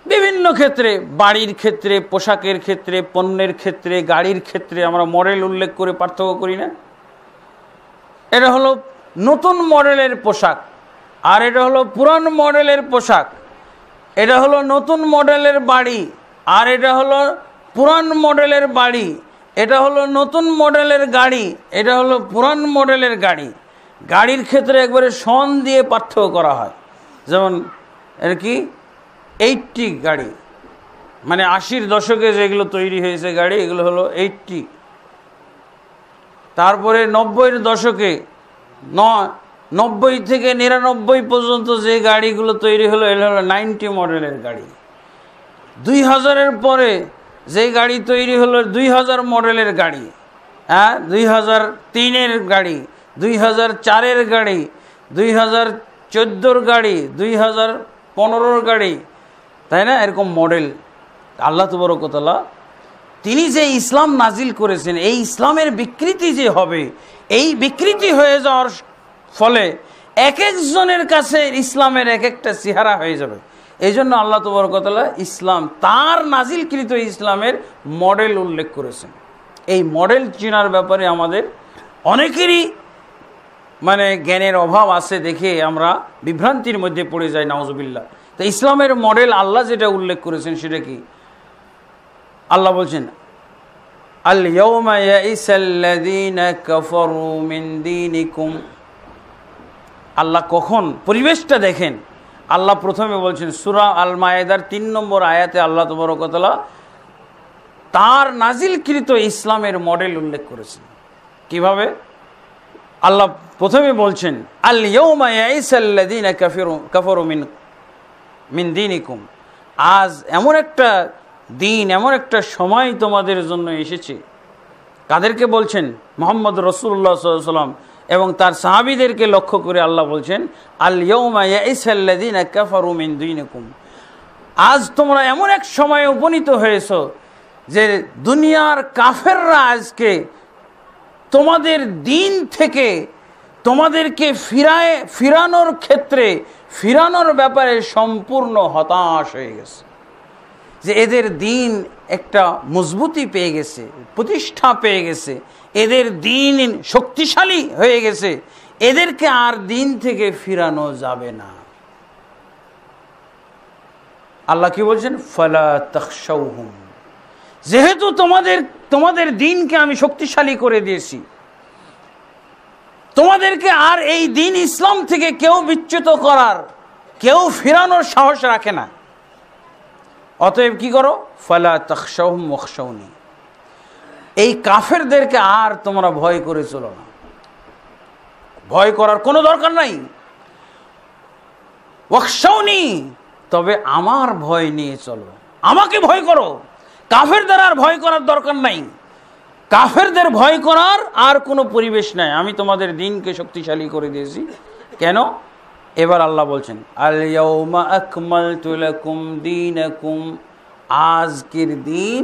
বিভিন্ন ক্ষেত্রে, বাড়ির ক্ষেত্রে, পোশাকের ক্ষেত্রে, পণ্যের ক্ষেত্রে, গাড়ির ক্ষেত্রে আমরা মডেল উল্লেখ করে পার্থক্য করি না? এটা হলো নতুন মডেলের পোশাক, আর এটা হলো পুরান মডেলের পোশাক। এটা হলো নতুন মডেলের বাড়ি, আর এটা হলো পুরান মডেলের বাড়ি। এটা হলো নতুন মডেলের গাড়ি, এটা হলো পুরান মডেলের গাড়ি। গাড়ির ক্ষেত্রে একবারে সন দিয়ে পার্থক্য করা হয়। যেমন এর কি 80 গাড়ি, মানে 80-র দশকে যেগুলো তৈরি হয়েছে গাড়ি, এগুলো হলো 80। তারপরে 90-এর দশকে 90 থেকে 99 পর্যন্ত যে গাড়িগুলো তৈরি হলো, এগুলো হলো 90 মডেলের গাড়ি। 2000-এর পরে যে গাড়ি তৈরি হলো 2000 মডেলের গাড়ি, হ্যাঁ, 2003-এর গাড়ি, 2004-এর গাড়ি, 2014-র গাড়ি, 2015-র গাড়ি, তাই না? এরকম মডেল। আল্লাহ তাবারক ওয়া তাআলা তিনি যে ইসলাম নাজিল করেছেন, এই ইসলামের বিকৃতি যে হবে, এই বিকৃতি হয়ে যাওয়ার ফলে এক একজনের কাছে ইসলামের এক একটা চেহারা হয়ে যাবে। এই জন্য আল্লাহ তাবারক ওয়া তাআলা ইসলাম, তার নাজিলকৃত ইসলামের মডেল উল্লেখ করেছেন। এই মডেল চেনার ব্যাপারে আমাদের অনেকেরই মানে জ্ঞানের অভাব আছে দেখে আমরা বিভ্রান্তির মধ্যে পড়ে যাই, নাউজুবিল্লাহ। তো ইসলামের মডেল আল্লাহ যেটা উল্লেখ করেছেন সেটা কি? আল্লাহ বলছেন আল ইয়াউমা ইয়াইসাল্লাযীনা কাফারু মিন দীনিকুম। আল্লাহ কখন পরিবেশটা দেখেন। আল্লাহ প্রথমে বলছেন সূরা আল মায়েদার 3 নম্বর আয়াতে আল্লাহ তাবারক ওয়া তাআলা তার নাজিলকৃত ইসলামের মডেল উল্লেখ করেছেন। কিভাবে? আল্লাহ প্রথমে বলছেন আল ইয়াউমা ইয়াইসাল্লাযীনা কাফারু মিন দীনিকুম। আজ এমন একটা দিন, এমন একটা সময় তোমাদের জন্য এসেছে। কাদেরকে বলছেন? মুহাম্মদ রাসূলুল্লাহ সাল্লাল্লাহু আলাইহি ওয়াসাল্লাম এবং তার সাহাবীদেরকে লক্ষ্য করে আল্লাহ বলছেন আল ইয়াউমা ইয়াইসাল্লাযীনা কাফারু মিন দীনিকুম। আজ তোমরা এমন এক সময়ে উপনীত হয়েছো যে দুনিয়ার কাফেররা আজকে তোমাদের দিন থেকে তোমাদেরকে ফিরানোর ক্ষেত্রে, ফিরানোর ব্যাপারে সম্পূর্ণ হতাশ হয়ে গেছে। যে এদের দিন একটা মজবুতি পেয়ে গেছে, প্রতিষ্ঠা পেয়ে গেছে, এদের দিন শক্তিশালী হয়ে গেছে, এদেরকে আর দিন থেকে ফিরানো যাবে না। আল্লাহ কি বলছেন? ফালা তাখশাউহুম, যেহেতু তোমাদের দিনকে আমি শক্তিশালী করে দিয়েছি, তোমাদেরকে আর এই দিন ইসলাম থেকে কেউ বিচ্যুত করার, কেউ ফিরানোর সাহস রাখে না। অতএব কি করো? ফালা তাখশাউহুম ওয়াখশাউনি, এই কাফেরদেরকে আর তোমরা ভয় করে চলো না, ভয় করার কোনো দরকার নাই। ওয়াখশাউনি, তবে আমার ভয় নিয়ে চলো, আমাকে ভয় করো। কাফেরদের আর ভয় করার দরকার নাই, কাফেরদের ভয় করার আর কোনো পরিবেশ নাই। আমি তোমাদের দিনকে শক্তিশালী করে দিয়েছি। কেন? এবার আল্লাহ বলছেন, আল ইয়াউমা আকমালতু লাকুম দীনাকুম, আজকের দিন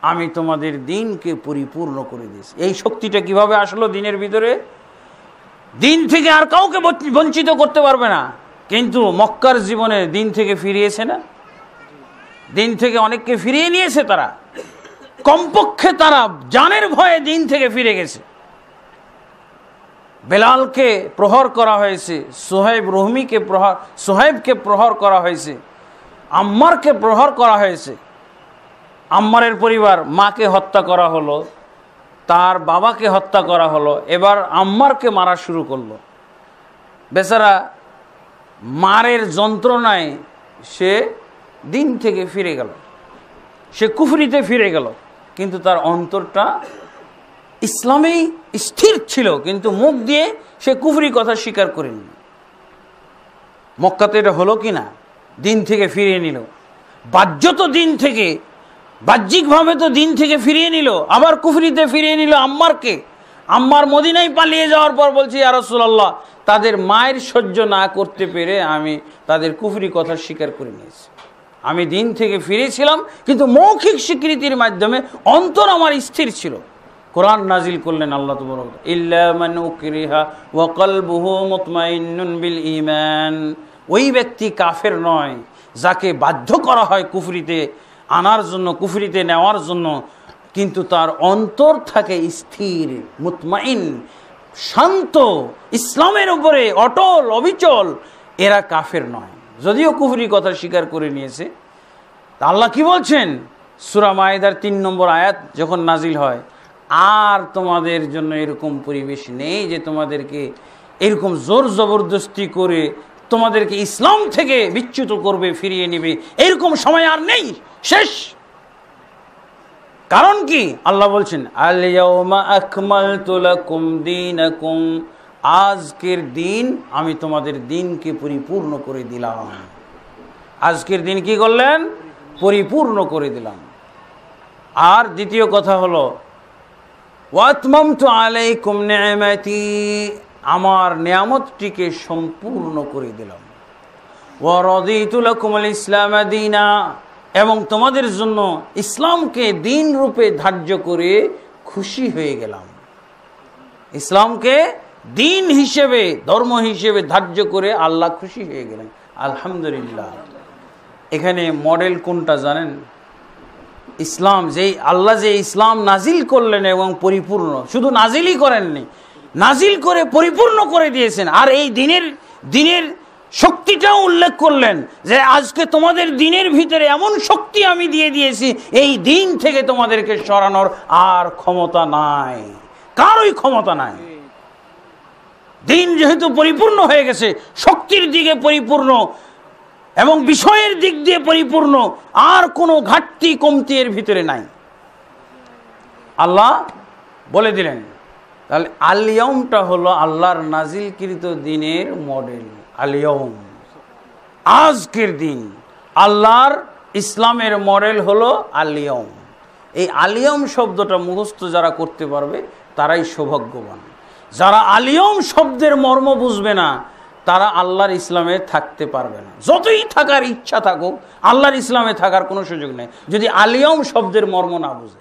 আমি তোমাদের দিনকে পরিপূর্ণ করে দিয়েছি। এই শক্তিটা কিভাবে আসলো দিনের ভিতরে? দিন থেকে আর কাউকে বঞ্চিত করতে পারবে না। কিন্তু মক্কার জীবনে দিন থেকে ফিরিয়েছে না? দিন থেকে অনেককে ফিরিয়ে নিয়েছে তারা, কমপক্ষে তারা জানের ভয়ে দিন থেকে ফিরে গেছে। বেলালকে প্রহর করা হয়েছে, সোহেবকে প্রহর করা হয়েছে, আম্মারকে প্রহর করা হয়েছে। আম্মারের পরিবার, মাকে হত্যা করা হলো, তার বাবাকে হত্যা করা হলো, এবার আম্মারকে মারা শুরু করলো। বেচারা মারের যন্ত্রণায় সে দিন থেকে ফিরে গেল, সে কুফরিতে ফিরে গেল, কিন্তু তার অন্তরটা ইসলামেই স্থির ছিল, কিন্তু মুখ দিয়ে সে কুফরি কথা স্বীকার করেনি। মক্কাতে এটা হলো কি না? দিন থেকে ফিরিয়ে নিল, বাহ্যিকভাবে তো দিন থেকে ফিরিয়ে নিল, আবার কুফরিতে ফিরিয়ে নিল আম্মারকে। আম্মার মদিনায় পালিয়ে যাওয়ার পর বলছে, ইয়া রাসূলুল্লাহ, তাদের মায়ের সহ্য না করতে পেরে আমি তাদের কুফরি কথা স্বীকার করে নিয়েছি। আমি দিন থেকে ফিরেছিলাম, কিন্তু মৌখিক স্বীকৃতির মাধ্যমে অন্তর আমার স্থির ছিল। কোরআন নাজিল করলেন আল্লাহ তাবারক, ইল্লা মান উকরিহা ওয়া কলবুহু মুতমাইন্নুন বিল ঈমান, ওই ব্যক্তি কাফের নয় যাকে বাধ্য করা হয় কুফরিতে আনার জন্য, কুফরিতে নেওয়ার জন্য, কিন্তু তার অন্তর থাকে স্থির, মুতমাইন, শান্ত, ইসলামের উপরে অটল অবিচল, এরা কাফের নয়, যদিও কুফরি কথা স্বীকার করে নিয়েছে। আল্লাহ কি বলছেন? সূরা মায়েদার 3 নম্বর আয়াত যখন নাজিল হয়, আর তোমাদের জন্য এরকম পরিবেশ নেই যে তোমাদেরকে এরকম জোর জবরদস্তি করে তোমাদেরকে ইসলাম থেকে বিচ্যুত করবে, ফিরিয়ে নেবে, এরকম সময় আর নেই, শেষ। কারণ কি? আল্লাহ বলছেন, আল ইয়াউমা আকমালতু লাকুম দীনাকুম, আজকের দিন আমি তোমাদের দিনকে পরিপূর্ণ করে দিলাম। আজকের দিন কি করলেন? পরিপূর্ণ করে দিলাম। আর দ্বিতীয় কথা হলো, ওয়াতমামতু আলাইকুম নি'মাতি, আমার নিয়ামতটিকে সম্পূর্ণ করে দিলাম। ওয়া রাদিতু লাকুমুল ইসলাম দীনা, এবং তোমাদের জন্য ইসলামকে দিন রূপে ধার্য করে খুশি হয়ে গেলাম। ইসলামকে দিন হিসেবে, ধর্ম হিসেবে ধার্য করে আল্লাহ খুশি হয়ে গেলেন। আলহামদুলিল্লাহ। এখানে মডেল কোনটা জানেন? ইসলাম, যেই আল্লাহ যে ইসলাম নাজিল করলেন এবং পরিপূর্ণ, শুধু নাজিলই করেননি, নাজিল করে পরিপূর্ণ করে দিয়েছেন। আর এই দিনের শক্তিটাও উল্লেখ করলেন যে আজকে তোমাদের দিনের ভিতরে এমন শক্তি আমি দিয়ে দিয়েছি, এই দিন থেকে তোমাদেরকে সরানোর আর ক্ষমতা নাই, কারোই ক্ষমতা নাই। দিন যেহেতু পরিপূর্ণ হয়ে গেছে, শক্তির দিকে পরিপূর্ণ এবং বিষয়ের দিক দিয়ে পরিপূর্ণ, আর কোনো ঘাটতি কমতি এর ভিতরে নাই। আল্লাহ বলে দিলেন। তাহলে আল ইয়াউমটা হলো আল্লাহর নাজিলকৃত দিনের মডেল। আল ইয়াউম, আজকের দিন। আল্লাহর ইসলামের মডেল হলো আল ইয়াউম। এই আল ইয়াউম শব্দটা মুখস্থ যারা করতে পারবে তারাই সৌভাগ্যবান। যারা আল ইয়াউম শব্দের মর্ম বুঝবে না, তারা আল্লাহর ইসলামে থাকতে পারবে না। যতই থাকার ইচ্ছা থাকুক, আল্লাহর ইসলামে থাকার কোনো সুযোগ নেই যদি আল ইয়াউম শব্দের মর্ম না বুঝে।